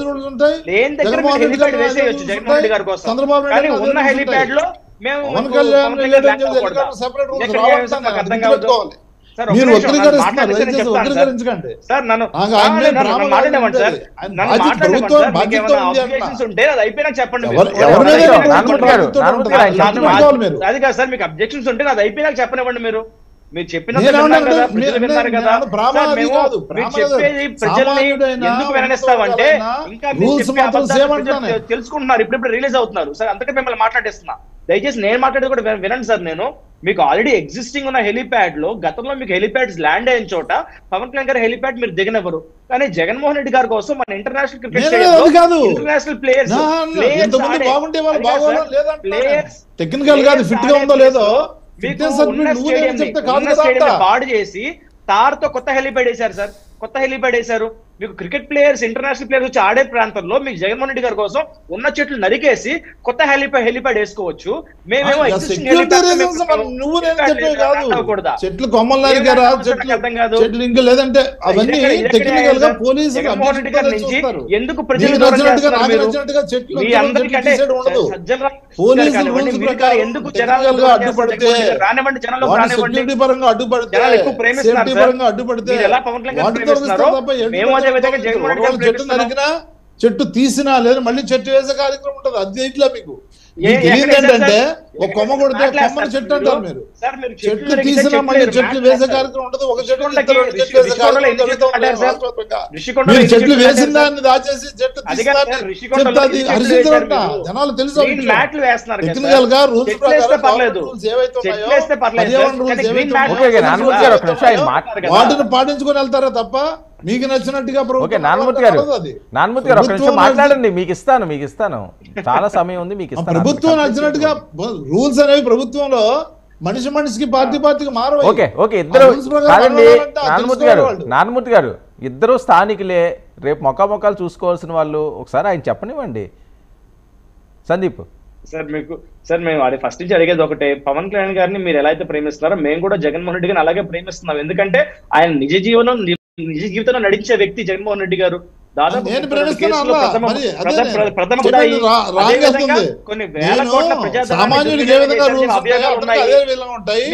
లేని దగ్గర మీరు హెలిప్యాడ్ వేసేయచ్చు జగన్మోహన్ రెడ్డి గారి కోసం, కానీ ఉన్న హెలిప్యాడ్ లో మేము అర్థం కావద్దు సార్. నన్ను మాట్లాడేమండి సార్, నన్ను మాట్లాడేమంటారు ఉంటే అది అయిపోయినా చెప్పండి. అది కాదు సార్, మీకు అబ్జెక్షన్స్ ఉంటే అది అయిపోయినా చెప్పనివ్వండి. మీరు చెప్పినట్టు విన్నారు కదా, మీరు చెప్పేది ప్రజల్ని ఎందుకు విననిస్తామంటే ఇంకా తెలుసుకుంటున్నారు, ఇప్పుడు రిలీజ్ అవుతున్నారు సార్, అందుకే మిమ్మల్ని మాట్లాడేస్తున్నా. దయచేసి నేను మాట్లాడేది కూడా వినండి సార్. నేను మీకు ఆల్రెడీ ఎగ్జిస్టింగ్ ఉన్న హెలిప్యాడ్ లో గతంలో మీకు హెలిప్యాడ్స్ ల్యాండ్ అయిన చోట పవన్ కళ్యాణ్ గారి హెలిప్యాడ్ మీరు దిగనివ్వరు, కానీ జగన్మోహన్ రెడ్డి గారి కోసం మన international cricket international players
technical గా ఫిట్ గా ఉందో లేదో
పాడు చేసి తార్తో కొత్త హెలిప్యాడ్ వేశారు సార్, కొత్త హెలిప్యాడ్ వేశారు. మీకు క్రికెట్ ప్లేయర్స్ ఇంటర్నేషనల్ ప్లేయర్స్ వచ్చి ఆడే ప్రాంతంలో మీకు జగన్మోహన్ రెడ్డి గారి కోసం ఉన్న చెట్లు నరికేసి కొత్త హెలిప్యాడ్ వేసుకోవచ్చు. మేమేమో
చెట్లు కొమ్మలు నరికారా, చెట్లు ఇంకా లేదంటే అవన్నీ టెక్నికల్ గా పోలీసు
ఎందుకు ప్రజలు ఎందుకు
అడ్డుపడితే
రానివ్వండి, జనాలు రానివ్వండి,
పరంగా అడ్డుపడితే
ఎక్కువ ప్రేమిస్తున్నారు,
అడ్డుపడితే
ఎలా పవన్ కళ్యాణ్ ప్రేమిస్తున్నారు మేము అదే విధంగా జగన్మోహన్ రెడ్డి
చెట్టు నరికినా చెట్టు తీసినా లేదా మళ్ళీ చెట్టు వేసే కార్యక్రమం ఉంటుంది. అది ఇట్లా మీకు ఏంటంటే ఒక కొమ్మ కొడితే కొమ్మని చెట్టు అంటారు మీరు, చెట్లు తీసినా మళ్ళీ చెట్లు వేసే కార్యక్రమం ఉంటుంది. ఒక చెట్టు చెట్లు వేసిన దాన్ని దాచేసి చెట్టు హరిసించారంట జనాలు తెలుసు. టెక్నికల్ గా రూల్స్ వాటిని పాటించుకొని వెళ్తారా తప్ప మీకు నచ్చినట్టుగా
మాట్లాడండి. మీకు ఇస్తాను చాలా సమయం ఉంది, మీకు
ప్రభుత్వం నచ్చినట్టుగా రూల్స్ అనేవి ప్రభుత్వంలో మనిషికి పార్టీకి మారవు.
నారాయణమూర్తి గారు ఇద్దరు స్థానికులే, రేపు మొక్కలు చూసుకోవాల్సిన వాళ్ళు, ఒకసారి ఆయన చెప్పనివ్వండి. సందీప్
సార్ మేము అది ఫస్ట్ నుంచి అడిగేది ఒకటే, పవన్ కళ్యాణ్ గారిని మీరు ఎలా అయితే ప్రేమిస్తున్నారో మేము కూడా జగన్మోహన్ రెడ్డి గారిని అలాగే ప్రేమిస్తున్నాం. ఎందుకంటే ఆయన నిజ జీవితంలో నడిచే వ్యక్తి జగన్మోహన్ రెడ్డి గారు. దాదాపు
నేను
32
ప్రేమిస్తున్నా
కేసులు ప్రథమ కొన్ని వేల కోట్ల
సామాన్యుడికి ఏ విధంగా రూల్స్ ఉంటాయి అదే విధంగా ఉంటాయి.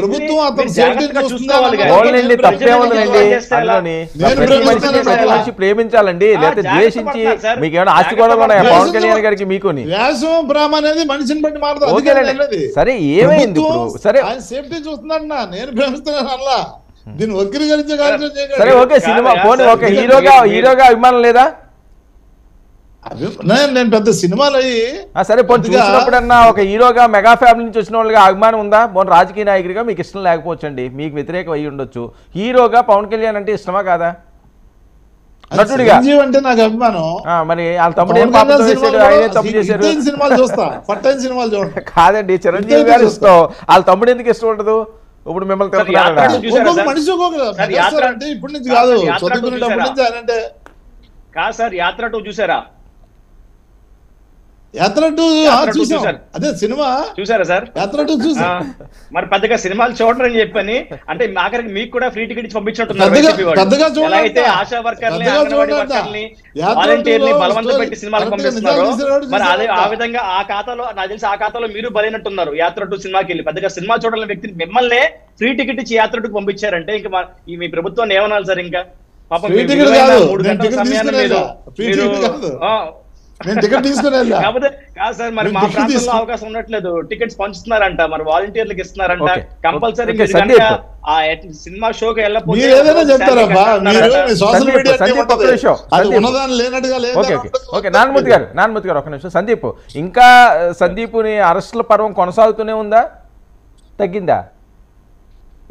ప్రభుత్వం అతను సేఫ్టీ
చూసుకోవాలండి. తప్పేముందండి అందులోని? ప్రతి మనిషి ప్రేమించాలండి, లేకపోతే ద్వేషించి మీకు ఏమైనా ఆస్తి కూడా ఉన్నాయా పవన్ కళ్యాణ్ గారికి? మీకుని
వ్యాసం ప్రేమ అనేది మనిషిని బట్టి మారుతుంది.
సరే ఏమైంది ఇప్పుడు? సరే
ఆయన సేఫ్టీ చూస్తున్నాడు, నేను ప్రేమిస్తున్నాను అలా దీన్ని వక్రీకరించే కార్యక్రమం చేయగలరు.
సరే ఓకే, సినిమా పోనీ ఒక హీరోగా అభిమానం లేదా?
నేను పెద్ద సినిమాలు అయ్యి
సరే పోనీ చూసినప్పుడన్నా ఒక హీరోగా మెగా ఫ్యామిలీ నుంచి వచ్చిన వాళ్ళగా అభిమానం ఉందా? పోనీ రాజకీయ నాయకుడిగా మీకు ఇష్టం లేకపోవచ్చండి, మీకు వ్యతిరేకం అయ్యి ఉండొచ్చు. హీరోగా పవన్ కళ్యాణ్ అంటే ఇష్టమా కాదా? నటుడిగా
అంటే నాకు అభిమానం.
మరి వాళ్ళ తమ్ముడు ఏం పాపం చేశాడు? ఆయనే తప్పు చేశారు.
సినిమాలు చూస్తా, పట్టైన సినిమాలు చూడండి.
కాదండి, చిరంజీవి గారు ఇష్టం, వాళ్ళ తమ్ముడు ఎందుకు ఇష్టం ఉండదు? ఇప్పుడు మిమ్మల్ని
మనిషి అంటే ఇప్పటి నుంచి కాదు, చదువుకునేటప్పటి నుంచి అంటే
కాదు సార్. యాత్ర 2 చూసారా?
యాత్ర 2 చూసారు. అదే సినిమా
చూసారా సార్?
యాత్ర 2 చూసా.
మరి పెద్దగా సినిమాలు చూడరని చెప్పని అంటే ఆఖరికి మీకు కూడా ఫ్రీ టికెట్ ఇచ్చి పంపించినట్టున్నారు. అయితే ఆశా వర్కర్ని, అంగన్వాడీ వర్కర్ని, వాలంటీర్ని బలవంత పెట్టి సినిమాలకు పంపిస్తున్నారు. మరి అదే ఆ విధంగా ఆ ఖాతాలో నాకు తెలిసి ఆ ఖాతాలో మీరు బలైనట్టున్నారు. యాత్ర 2 సినిమాకి వెళ్ళి పెద్దగా సినిమా చూడాలని వ్యక్తిని మిమ్మల్ని ఫ్రీ టికెట్ ఇచ్చి యాత్ర 2కి పంపించారంటే ఇంకా మీ ప్రభుత్వాన్ని ఏమనాలి సార్? ఇంకా పాపం 3 గంటల సమయాన్ని
నేను టికెట్ తీసుకునేలా
కాకపోతే కాదు సార్. మరి మా ప్రాంతంలో అవకాశం ఉండట్లేదు, టికెట్స్ పంచుతున్నారంట, మరి వాలంటీర్లకు ఇస్తున్నారంట. కంపల్సరీ ఆ సినిమా షోకి వెళ్ళకపోతే
ఏదైనా చెప్తారబ్బా మీరు సోషల్ మీడియా ఉన్నదాన్ని లేనట్టుగా లేదు.
ఓకే నారాయణమూర్తి గారు ఒక నిమిషం. సందీప్, ఇంకా సందీప్ని అరెస్టుల పర్వం కొనసాగుతూనే ఉందా, తగ్గిందా?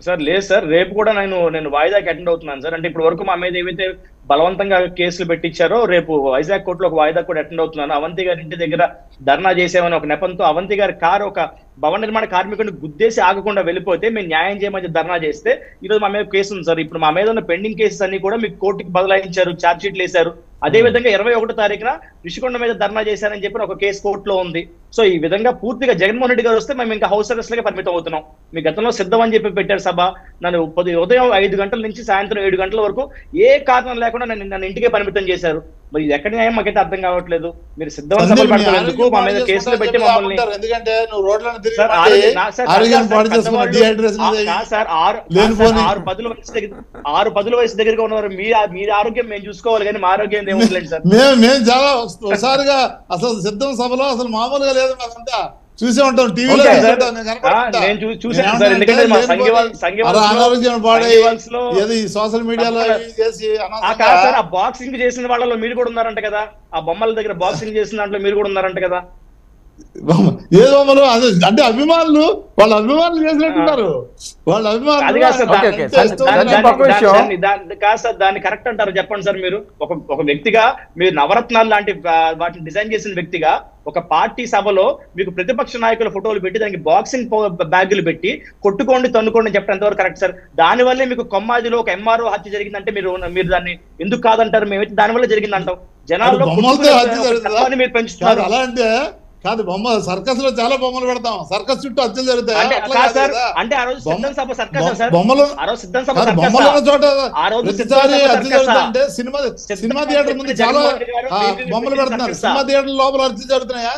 సార్ లేదు సార్, రేపు కూడా నేను వాయిదాకి అటెండ్ అవుతున్నాను సార్. అంటే ఇప్పుడు వరకు మా మీద ఏవైతే బలవంతంగా కేసులు పెట్టించారో రేపు వైజాగ్ కోర్టులో ఒక వాయిదా కూడా అటెండ్ అవుతున్నాను. అవంతి గారి ఇంటి దగ్గర ధర్నా చేసామని ఒక నెపంతో అవంతి గారి కారు ఒక భవన నిర్మాణ కార్మికుడిని గుద్దేసి ఆగకుండా వెళ్ళిపోతే మేము న్యాయం చేయమని ధర్నా చేస్తే ఈరోజు మా మీద కేసు ఉంది సార్. ఇప్పుడు మా మీద ఉన్న పెండింగ్ కేసెస్ అన్ని కూడా మీకు కోర్టుకి బదలాయించారు, ఛార్జ్ షీట్లు వేశారు. అదే విధంగా 21వ తారీఖున రిషికొండ మీద ధర్నా చేశారని చెప్పి ఒక కేసు కోర్టులో ఉంది. సో ఈ విధంగా పూర్తిగా జగన్మోహన్ రెడ్డి గారు వస్తే మేము ఇంకా హౌస్ అరెస్ట్ గా పరిమితం అవుతున్నాం. మీ గతంలో సిద్ధం అని చెప్పి పెట్టారు సభ. నన్ను ఉదయం 5 గంటల నుంచి సాయంత్రం 7 గంటల వరకు ఏ కారణం లేకుండా నన్ను ఇంటికే పరిమితం చేశారు. మరి ఇది ఎక్కడ న్యాయం మాకైతే అర్థం కావట్లేదు. మీరు సిద్ధం పెడతారు మా మీద కేసులు పెట్టి మమ్మల్ని
ఎందుకంటే నువ్వు రోడ్లను తిరిగి
6-10 వయసు దగ్గరగా ఉన్నవారు మీ ఆరోగ్యం మేము చూసుకోవాలి కానీ మా ఆరోగ్యం ఏముండలేదు సార్.
మేము చాలా ఒకసారిగా అసలు సిద్ధం సభలో అసలు మామూలుగా లేదు మాకంతా చూసే ఉంటాం టీవీలో. అనారోగ్యం పాడై సోషల్ మీడియాలో చేసి
బాక్సింగ్ చేసిన వాళ్ళలో మీరు కూడా ఉన్నారంట కదా, ఆ బొమ్మల దగ్గర బాక్సింగ్ చేసిన దాంట్లో మీరు కూడా ఉన్నారంట కదా.
ఏ బొమ్మలు అంటే అభిమానులు వాళ్ళ అభిమానులు చేసినట్టున్నారు. వాళ్ళ అభిమానులు
కాదు సార్, దాన్ని కరెక్ట్ అంటారు చెప్పండి సార్. మీరు ఒక వ్యక్తిగా మీరు నవరత్నాలు లాంటి వాటిని డిజైన్ చేసిన వ్యక్తిగా ఒక పార్టీ సభలో మీకు ప్రతిపక్ష నాయకుల ఫోటోలు పెట్టి దానికి బాక్సింగ్ బ్యాగులు పెట్టి కొట్టుకోండి తన్నుకోండి చెప్పడం ఎంతవరకు కరెక్ట్ సార్? దానివల్లే మీకు కొమ్మాదిలో ఒక ఎంఆర్ఓ హత్య జరిగిందంటే మీరు దాన్ని ఎందుకు కాదంటారు? మేమైతే దానివల్ల జరిగిందంటాం. జనాల్లో మీరు పెంచుతున్నారు.
అలా అంటే కాదు, బొమ్మ సర్కస్ లో చాలా బొమ్మలు పెడతాం, సర్కస్ చుట్టూ హత్యలు జరుగుతాయి.
అంటే ఆ రోజు సిద్ధం సభ సర్కస్ సార్,
బొమ్మలు
ఆ రోజు సిద్ధం సభ
బొమ్మలు ఉన్న చోట ప్రతిసారి హత్య జరుగుతుంటే సినిమా థియేటర్ ముందు చాలా బొమ్మలు పెడుతున్నారు. సినిమా థియేటర్ లోపల హత్య జరుగుతున్నాయా?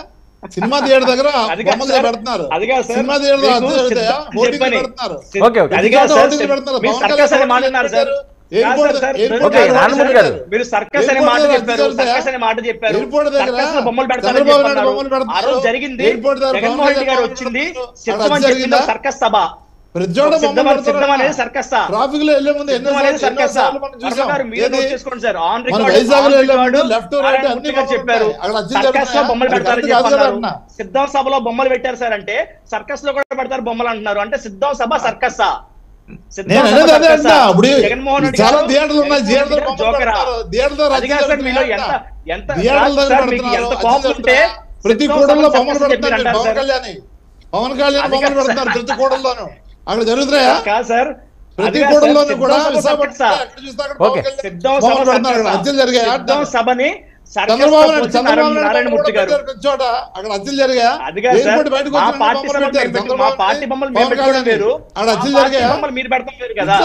సినిమా థియేటర్ దగ్గర బొమ్మలు పెడుతున్నారు. సినిమా థియేటర్ హత్య జరుగుతాయా? ఓటింగ్ పెడుతున్నారు.
మీరు సర్కస్ అనే మాట చెప్పారు, సర్కస్ అనే మాట చెప్పారు. బొమ్మలు పెడతారు జరిగింది. జగన్మోహన్ రెడ్డి గారు వచ్చింది సిద్ధం అని చెప్పింది సర్కస్ సభ. సిద్ధం అనేది సర్కస్.
ట్రాఫిక్ లో వెళ్లే ముందు
సర్కస్ చేసుకోండి సార్. ఆన్ చెప్పారు సర్కస్ లో బొమ్మలు పెడతారని చెప్పారు. సిద్ధం సభలో బొమ్మలు పెట్టారు సార్ అంటే సర్కస్ లో కూడా పెడతారు బొమ్మలు అంటున్నారు. అంటే సిద్ధం సభ సర్కస్.
జగన్మోహన్ రెడ్డి చాలా థియేటర్లు ఉన్నాయి. ప్రతి కూడల్లో బొమ్మలు పెడుతున్నారు. పవన్ కళ్యాణ్ బొమ్మలు పెడుతున్నారు ప్రతి కూడల్లోనూ. అక్కడ జరుగుతున్నాయా సార్? ప్రతి కూడల్లోనూ కూడా హత్యలు జరిగాయా? చంద్రబాబు నారాయణమూర్తి గారు చోట అక్కడ హత్యలు జరిగాయా?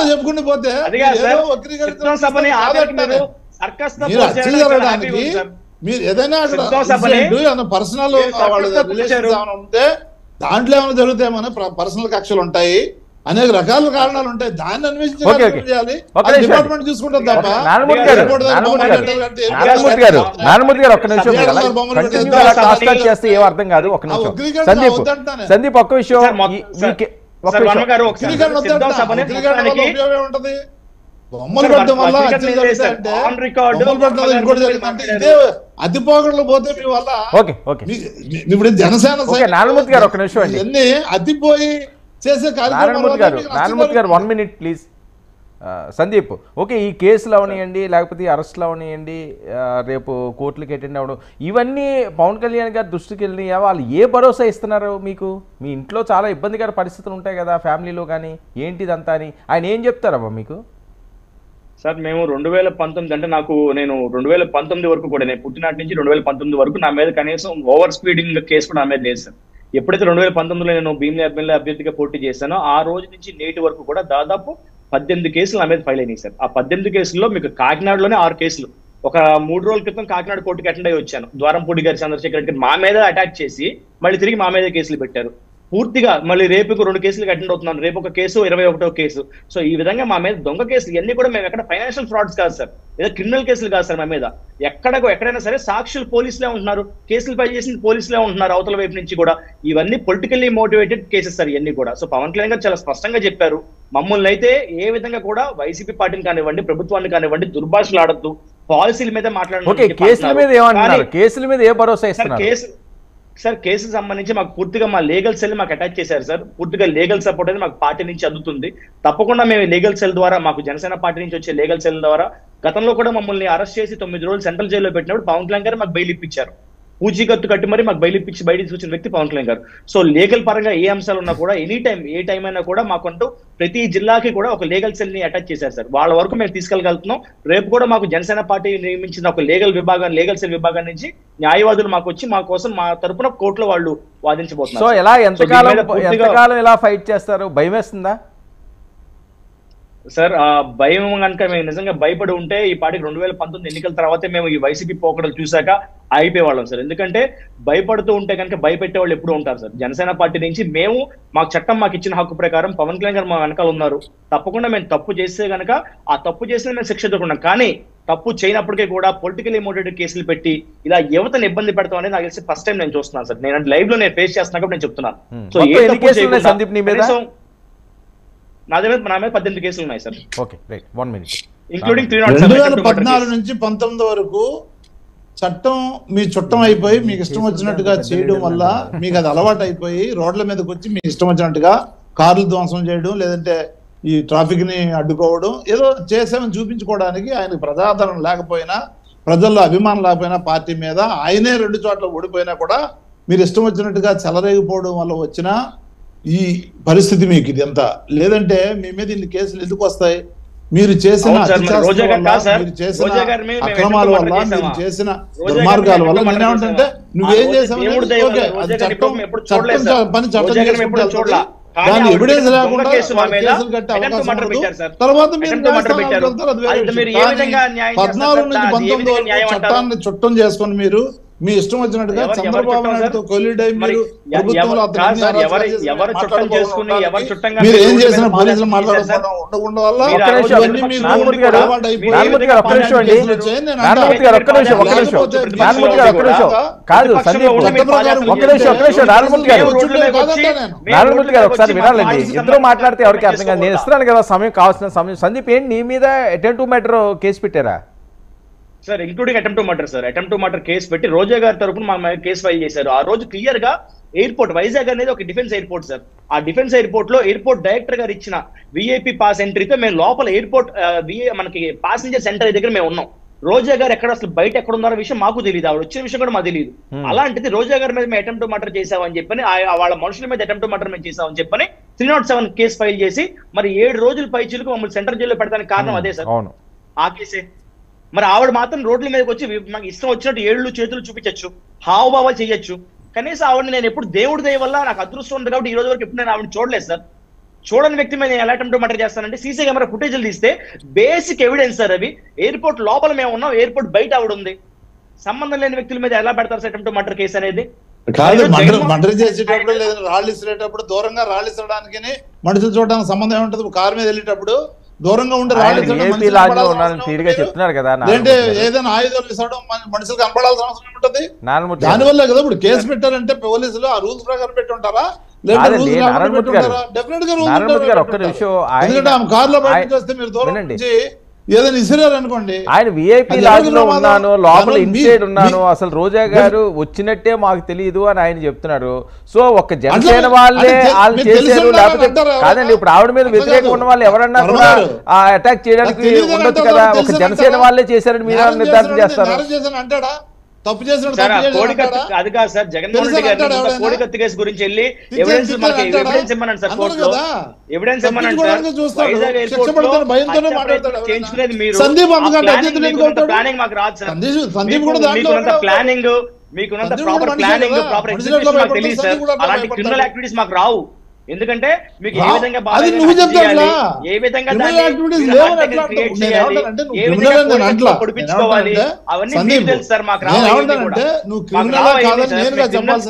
చెప్పుకుంటూ పోతే
సర్కస్
మీరు హత్య జరగడానికి మీరు ఏదైనా పర్సనల్ రిలేషన్స్ ఏమైనా ఉంటే దాంట్లో ఏమైనా జరుగుతాయేమో పర్సనల్ కక్షలు ఉంటాయి, అనేక రకాల కారణాలు ఉంటాయి. దాన్ని అన్వేషించాలి, డిపార్ట్మెంట్ చూసుకుంటాం తప్ప.
నారాయణమూర్తి గారు ఒక్క నిమిషం చేస్తే ఏం అర్థం కాదు. ఒక్క నిమిషం సందీప్ ఒక్క విషయం
ఉంటది. బొమ్మలు పెట్టడం వల్ల అతి పోగడలు పోతే మీ వల్ల ఇప్పుడు జనసేన
నారాయణమూర్తి గారు ఒక్క నిమిషం అండి,
ఎన్ని అతిపోయి చేసే
నారాయణమూర్తి గారు 1 minute ప్లీజ్. సందీప్ ఓకే, ఈ కేసులు అవనియండి లేకపోతే అరెస్టులు అవనియండి, రేపు కోర్టులకు అటెండ్ అవ్వడం, ఇవన్నీ పవన్ కళ్యాణ్ గారి దృష్టికి వెళ్ళినాయా? వాళ్ళు ఏ భరోసా ఇస్తున్నారు మీకు? మీ ఇంట్లో చాలా ఇబ్బందికర పరిస్థితులు ఉంటాయి కదా ఫ్యామిలీలో, కానీ ఏంటిదంతా అని ఆయన ఏం చెప్తారమ్మా మీకు?
సార్ మేము 2019 అంటే నేను 2019 వరకు కూడా, నేను పుట్టినాటి నుంచి 2019 వరకు నా మీద కనీసం ఓవర్ స్పీడింగ్ కేసు కూడా నా మీద లేదు సార్. ఎప్పుడైతే 2019లో నేను భీమిలి ఎమ్మెల్యే అభ్యర్థిగా పోటీ చేశానో ఆ రోజు నుంచి నేటి వరకు కూడా దాదాపు 18 కేసులు నా మీద ఫైల్ అయినాయి సార్. ఆ 18 కేసుల్లో మీకు కాకినాడలోనే 6 కేసులు. ఒక 3 రోజుల క్రితం కాకినాడ కోర్టుకి అటెండ్ అయ్యి వచ్చాను. ద్వారంపూడి గారి చంద్రశేఖర్ రెడ్డి మా మీద అటాక్ చేసి మళ్ళీ తిరిగి మా మీద కేసులు పెట్టారు పూర్తిగా. మళ్ళీ రేపు 2 కేసులకు అటెండ్ అవుతున్నాను, రేపు ఒక కేసు 21వ కేసు. సో ఈ విధంగా మా మీద దొంగ కేసులు ఇవన్నీ కూడా మేము ఎక్కడ ఫైనాన్షియల్ ఫ్రాడ్స్ కాదు సార్, ఏదో క్రిమినల్ కేసులు కాదు సార్. మా మీద ఎక్కడైనా సరే సాక్షులు పోలీసులే ఉంటున్నారు, కేసులు ఫైల్ చేసిన పోలీసులే ఉంటున్నారు అవతల వైపు నుంచి కూడా. ఇవన్నీ పొలిటికల్లీ మోటివేటెడ్ కేసెస్ సార్ ఇవన్నీ కూడా. సో పవన్ కళ్యాణ్ గారు చాలా స్పష్టంగా చెప్పారు, మమ్మల్ని అయితే ఏ విధంగా కూడా వైసీపీ పార్టీని కానివ్వండి ప్రభుత్వాన్ని కానివ్వండి దుర్భాషలు ఆడద్దు, పాలసీల మీద మాట్లాడారు.
కేసుల మీద ఏ భరోసా ఇస్తున్నారు?
సార్ కేసు సంబంధించి మాకు పూర్తిగా మా లీగల్ సెల్ మాకు అటాచ్ చేశారు సార్. పూర్తిగా లీగల్ సపోర్ట్ అనేది మాకు పార్టీ నుంచి అందుతుంది. తప్పకుండా మేము లీగల్ సెల్ ద్వారా, మాకు జనసేన పార్టీ నుంచి వచ్చే లీగల్ సెల్ ద్వారా గతంలో కూడా మమ్మల్ని అరెస్ట్ చేసి 9 రోజులు సెంట్రల్ జైల్లో పెట్టినప్పుడు పవన్ కళ్యాణ్ గారు మాకు బెయిల్ ఇప్పించారు. పూచీకత్తు కట్టి మరి మాకు బయలు ఇప్పించి బయట తీసుకొచ్చిన వ్యక్తి పవన్ కళ్యాణ్ గారు. సో లీగల్ పరంగా ఏ అంశాలు ఉన్నా కూడా ఎనీ టైం ఏ టైం అయినా కూడా మాకంటూ ప్రతి జిల్లాకి కూడా ఒక లీగల్ సెల్ ని అటాచ్ చేశారు సార్. వాళ్ళ వరకు మేము తీసుకెళ్ళగలుగుతున్నాం. రేపు కూడా మాకు జనసేన పార్టీ నియమించిన ఒక లీగల్ సెల్ విభాగం నుంచి న్యాయవాదులు మాకు వచ్చి మా కోసం మా తరపున కోర్టులో వాళ్ళు వాదించబోతున్నారు.
సో ఎలా ఎంతకాలం ఎలా ఫైట్ చేస్తారు? భయం వేస్తుందా
సార్? ఆ భయం కనుక మేము నిజంగా భయపడి ఉంటే ఈ పార్టీకి 2019 ఎన్నికల తర్వాతే మేము ఈ వైసీపీ పోకడలు చూశాక ఆగిపోయేవాళ్ళం సార్. ఎందుకంటే భయపడుతూ ఉంటే కనుక భయపెట్టే వాళ్ళు ఎప్పుడు ఉంటారు సార్. జనసేన పార్టీ నుంచి మేము చట్టం మాకు ఇచ్చిన హక్కు ప్రకారం పవన్ కళ్యాణ్ గారు మా వెనకాల ఉన్నారు. తప్పకుండా మేము తప్పు చేస్తే కనుక ఆ తప్పు చేసిన మేము శిక్ష దొరుకున్నాం. కానీ తప్పు చేయనప్పటికీ కూడా పొలిటికల్ మోటివేటెడ్ కేసులు పెట్టి ఇలా యువతను ఇబ్బంది పెడతాం అనేది నాకు తెలిసి ఫస్ట్ టైం నేను చూస్తున్నాను సార్. నేను లైవ్ లో నేను ఫేస్ చేస్తున్నా నేను చెప్తున్నాను. సో ఏ తప్పు చేయకుండా నా మీద 18 కేసులు ఉన్నాయి సార్. ఇంక్లూడింగ్
2014 నుంచి 19 వరకు చట్టం మీ చుట్టం అయిపోయి మీకు ఇష్టం వచ్చినట్టుగా చేయడం వల్ల మీకు అది అలవాటు అయిపోయి రోడ్ల మీదకి వచ్చి మీకు ఇష్టం వచ్చినట్టుగా కార్లు ధ్వంసం చేయడం, లేదంటే ఈ ట్రాఫిక్ ని అడ్డుకోవడం, ఏదో చేసామని చూపించుకోవడానికి ఆయనకు ప్రజాదరణ లేకపోయినా ప్రజల్లో అభిమానం లేకపోయినా పార్టీ మీద ఆయనే 2 చోట్ల ఓడిపోయినా కూడా మీరు ఇష్టం వచ్చినట్టుగా చెలరేగిపోవడం వల్ల వచ్చిన ఈ పరిస్థితి మీకు ఇది ఎంత. లేదంటే మీ మీద ఇన్ని కేసులు ఎందుకు వస్తాయి? మీరు చేసిన అక్రమాల వల్ల, మీరు చేసిన దుర్మార్గాల వల్ల. నేనేమంటే నువ్వేం చేసావు పని చట్టం చేసుకుంటా, దాని ఎవిడెన్స్ లేకుండా కేసులు కట్టే అవకాశం ఉండదు. తర్వాత మీరు 14 నుంచి 19 వరకు చట్టాన్ని చుట్టం చేసుకొని మీరు మీ ఇష్టం వచ్చినట్టుగా చంద్రబాబు నాయుడుతో కొలిడై మీరు మీరు ఏం చేసిన పోలీసులు మాట్లాడుకోవడం ఉండకుండా వల్ల
ఒకసారి వినాలండి, ఇద్దరు మాట్లాడితే ఎవరికి అర్థం కాదు. నేను ఇస్తున్నాను కదా సమయం, కావాల్సిన సమయం. సందీప్ ఏంటి నీ మీద అటెంప్ట్ టు మర్డర్ కేసు పెట్టారా
sir? Including attempt to murder sir. Attempt to murder case పెట్టి రోజా గారి తరపున మా కేసు ఫైల్ చేశారు. ఆ రోజు క్లియర్ గా ఎయిర్పోర్ట్ వైజాగ్ అనేది ఒక డిఫెన్స్ ఎయిర్పోర్ట్ సార్. ఆ డిఫెన్స్ ఎయిర్పోర్ట్ లో ఎయిర్పోర్ట్ డైరెక్టర్ గారు ఇచ్చిన విఐపి పాస్ ఎంట్రీతో మేము లోపల ఎయిర్పోర్ట్ మనకి పాసింజర్ సెంటర్ దగ్గర మేము ఉన్నాం. రోజా గారు ఎక్కడ అసలు బయట ఎక్కడ ఉన్నారో విషయం మాకు తెలియదు, ఆవిడ వచ్చిన విషయం కూడా మాకు తెలియదు. అలాంటిది రోజా గారి మీద మేము అటెంప్ట్ టు మర్డర్ చేసామని చెప్పని, వాళ్ళ మనుషుల మీద అటెంప్ట్ టు మర్డర్ మేము చేసామని చెప్పని 307 కేసు ఫైల్ చేసి మరి 7 రోజుల పైచీలకు మమ్మల్ని సెంట్రల్ జైల్లో పెడతానికి కారణం అదే సార్, ఆ కేసే. మరి ఆవిడ మాత్రం రోడ్ల మీదకి వచ్చి మాకు ఇష్టం వచ్చినట్టు ఏళ్ళు చేతులు చూపించచ్చు, హావభావాలు చేయొచ్చు. కనీసం ఆవిడని నేను ఎప్పుడు దేవుడి దయ వల్ల నాకు అదృష్టం ఉంది కాబట్టి ఈ రోజు వరకు ఎప్పుడు నేను ఆవిడని చూడలేదు సార్. చూడని వ్యక్తి మీద ఎలా అటెంప్ట్ మర్డర్ చేస్తానంటే సీసీ కెమెరా ఫుటేజ్లు తీస్తే బేసిక్ ఎవిడెన్స్ సార్ అవి. ఎయిర్పోర్ట్ లోపల మేము ఉన్నాం, ఎయిర్పోర్ట్ బయట ఆవిడ ఉంది. సంబంధం లేని వ్యక్తుల మీద ఎలా పెడతారు సార్ అటెంప్ట్ మర్డర్ కేసు అనేది?
కాదు, మర్డర్ చేసేటప్పుడు లేదా రాళ్ళు ఇసిరేటప్పుడు దూరంగా రాళ్ళు ఇసరడానికి మనుషులు చూడడానికి సంబంధం ఏముంటది? కారు మీద వెళ్ళేటప్పుడు దూరంగా ఉంటే రాళ్ళు
చెప్తున్నారు కదా,
ఏంటి ఏదైనా ఆయుధాలు ఇసరడం మనుషులు కనపడాల్సిన అవసరం ఉంటుంది. దానివల్ల కదా ఇప్పుడు కేసు పెట్టారంటే పోలీసులు ఆ రూల్స్ ప్రకారం పెట్టి ఉంటారా? డెఫినెట్ గా కార్ లో బయటకు వస్తే మీరు దూరం నుంచి ఏదైనా ఇసిరారు అనుకోండి,
ఆయన విఐపి లాడ్జ్ లో ఉన్నాను, లోపల ఇన్సైడ్ ఉన్నాను, అసలు రోజా గారు వచ్చినట్టే మాకు తెలియదు అని ఆయన చెప్తున్నారు. సో ఒక జనసేన వాళ్ళే వాళ్ళు చేశారు, లేకపోతే కాదండి ఇప్పుడు ఆవిడ మీద వ్యతిరేకంగా ఉన్న వాళ్ళు ఎవరన్నా కూడా అటాక్ చేయడానికి ఉండొచ్చు కదా, ఒక జనసేన వాళ్ళే చేశారని మీరు నిర్ధారణ చేస్తారు
అంటాడా? తప్పు చేసిన అది కాదు సార్. జగన్మోహన్ రెడ్డి గారు కోడికత్తి కేసు గురించి వెళ్ళి ఎవిడెన్స్ ఇమ్మన్నాడు సార్, కోర్టులో ఎవిడెన్స్ ఇమ్మన్నాడు సార్. వైజాగ్ ఎయిర్పోర్ట్ లో చేయించుకునేది మీరు, ప్లానింగ్ మాకు రాదు సార్. మీకున్నంత ప్లానింగ్, మీకున్నంత ప్రాపర్ ప్లానింగ్, ప్రాపర్ ఎగ్జిక్యూషన్ మాకు తెలియదు సార్. అలాంటి క్రిమినల్ యాక్టివిటీస్ మాకు రావు. ఎందుకంటే మీకు ఏ విధంగా ఏ విధంగా పొడిపించుకోవాలి అవన్నీ మీకు తెలుసు సార్. మాకు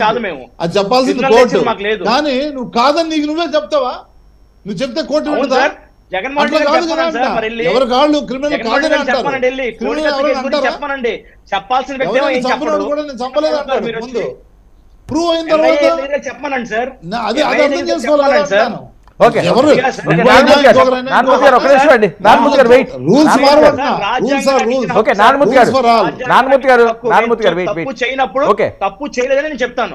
కాదు, మేము
చెప్పాల్సింది కోర్టు కానీ నువ్వు కాదని నీకు నువ్వే చెప్తావా? నువ్వు చెప్తే కోర్టు సార్.
జగన్మోహన్ రెడ్డి
ఎవరు కాళ్ళు క్రిమినల్
చెప్పనండి, చెప్పాల్సిన వ్యక్తి
చంపలేదు అంటారు. ముందు ప్రూవ్ అయిన తర్వాత
చెప్పమనండి సార్.
అది అర్థం చేసుకోవాలి సార్. తప్పు చేయలేదని నేను చెప్తాను.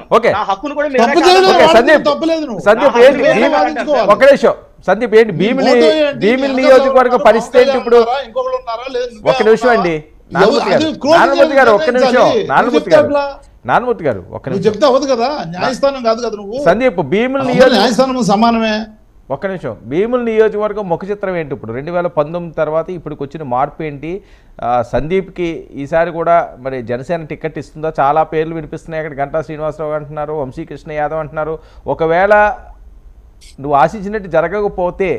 సందీప్ ఏంటి భీమిలి నియోజకవర్గ పరిస్థితి ఇప్పుడు? ఒక నిమిషం అండి నారాయణమూర్తి గారు, ఒక్క నిమిషం నారాయణమూర్తి గారు ఒక్క నిమిషం
చెప్తే అవ్వదు కదా, న్యాయస్థానం కాదు కదా నువ్వు.
సందీప్ భీమిలి
న్యాయస్థానం సమానమే.
ఒక్క నిమిషం, భీముల నియోజకవర్గం ముఖ చిత్రం ఏంటి ఇప్పుడు 2019 తర్వాత ఇప్పటికి వచ్చిన మార్పు ఏంటి? సందీప్కి ఈసారి కూడా మరి జనసేన టికెట్ ఇస్తుందా? చాలా పేర్లు వినిపిస్తున్నాయి అక్కడ. గంటా శ్రీనివాసరావు అంటున్నారు, వంశీకృష్ణ యాదవ్ అంటున్నారు. ఒకవేళ నువ్వు ఆశించినట్టు జరగకపోతే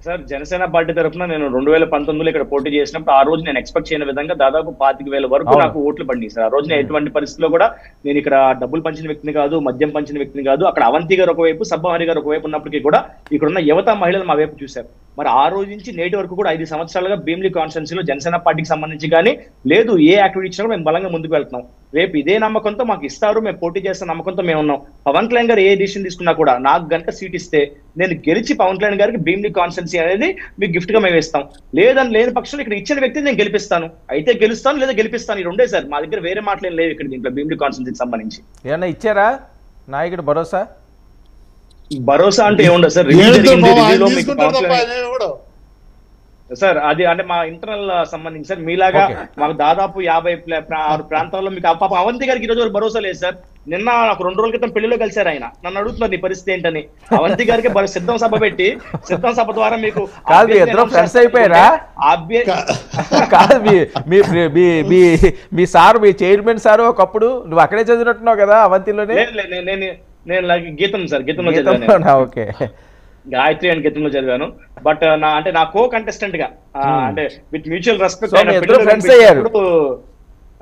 సార్, జనసేన పార్టీ తరఫున నేను 2019లో ఇక్కడ పోటీ చేసినప్పుడు ఆ రోజు నేను ఎక్స్పెక్ట్ చేయని విధంగా దాదాపు 25,000 వరకు నాకు ఓట్లు పడినాయి సార్. ఆ రోజు నేను ఎటువంటి పరిస్థితుల్లో కూడా నేను ఇక్కడ డబ్బులు పంచిన వ్యక్తిని కాదు, మద్యం పంచిన వ్యక్తిని కాదు. అక్కడ అవంతి గారు ఒకవైపు, సబ్బహరి గారు ఒకవైపు ఉన్నప్పటికీ కూడా ఇక్కడ ఉన్న యువత మహిళలు మా వైపు చూశారు. మరి ఆ రోజు నుంచి నేటి వరకు కూడా 5 సంవత్సరాలుగా భీమిలి కాన్స్టిట్యున్సీలో జనసేన పార్టీకి సంబంధించి కానీ లేదు ఏ యాక్టివిటీ ఇచ్చినా కూడా మేము బలంగా ముందుకు వెళ్తున్నాం. రేపు ఇదే నమ్మకంతో మాకు ఇస్తారు, మేము పోటీ చేస్తున్న నమ్మకంతో మేము ఉన్నాం. పవన్ కళ్యాణ్ గారు ఏ డిసిషన్ తీసుకున్నా కూడా నాకు గంట సీట్ ఇస్తే నేను గెలిచి పవన్ కళ్యాణ్ గారికి భీమిలి కాన్స్టిట్యున్సీ అనేది మీకు గిఫ్ట్ గా మేము ఇస్తాం. లేని పక్షంలో ఇక్కడ ఇచ్చిన వ్యక్తిని నేను గెలిపిస్తాను. అయితే గెలుస్తాను లేదా గెలిపిస్తాను, ఈ రెండే సార్. మా దగ్గర వేరే మాటలేం లేవు ఇక్కడ దీంట్లో భీమిలి కాన్స్టిట్యున్సీకి సంబంధించి.
ఏమన్నా ఇచ్చారా నాయకుడు
భరోసా అంటే ఏముండదు సార్. సార్ అది అంటే మా ఇంటర్నల్ సంబంధించి సార్. మీలాగా మాకు దాదాపు 56 ప్రాంతాల్లో మీకు అవంతి గారికి ఈరోజు భరోసా లేదు సార్. నిన్న నాకు 2 రోజుల క్రితం పెళ్లిలో కలిశారు ఆయన. నన్ను అడుగుతున్నారు నీ పరిస్థితి ఏంటని. అవంతి గారికి సిద్ధం సభ పెట్టి సిద్ధం సభ ద్వారా మీకు
ఫ్రెండ్స్ అయిపోయారా? కాదు, మీ సార్, మీ చైర్మన్ సార్ ఒకప్పుడు నువ్వు అక్కడే చదివినట్టున్నావు కదా అవంతిలోనే?
నేను గీతం సార్, గీతంలో చదివాను.
ఓకే,
గాయత్రి అని గీతంలో చదివాను. బట్ నా కో కంటెస్టెంట్ గా అంటే విత్ మ్యూచువల్ రెస్పెక్ట్
ఫ్రెండ్స్ అయ్యారు.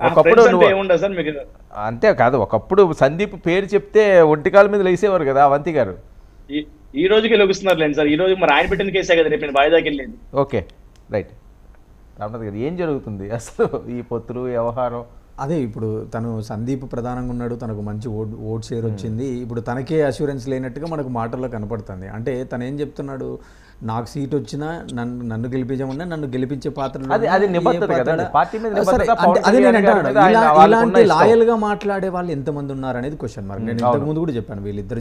ఒకప్పుడు
ఏముండదు సార్ మీకు.
అంతే కాదు, ఒకప్పుడు సందీప్ పేరు చెప్తే ఒంటికాల మీద లేసేవారు కదా అవంతి గారు.
ఈ రోజుకి లొగుస్తున్నారు లేండి సార్. ఈ రోజు మరి ఆయన పెట్టిన కేసే కదా రేపు నేను వాయిదాకి వెళ్ళేది.
Okay, right. రామనాథ్ గారు ఏం జరుగుతుంది అసలు ఈ పొత్తులు వ్యవహారం?
అదే ఇప్పుడు తను సందీప్ ప్రధానంగా ఉన్నాడు, తనకు మంచి ఓట్ షేర్ వచ్చింది. ఇప్పుడు తనకే అష్యూరెన్స్ లేనట్టుగా మనకు మాటల్లో కనపడుతుంది. అంటే తను ఏం చెప్తున్నాడు, నాకు సీట్ వచ్చినా నన్ను గెలిపించమన్నా నన్ను గెలిపించే పాత్ర ఇలాంటి లాయల్ గా మాట్లాడే వాళ్ళు ఎంతమంది ఉన్నారు అనేది క్వశ్చన్ మార్క్. నేను ఇంతకు ముందు కూడా చెప్పాను వీళ్ళిద్దరు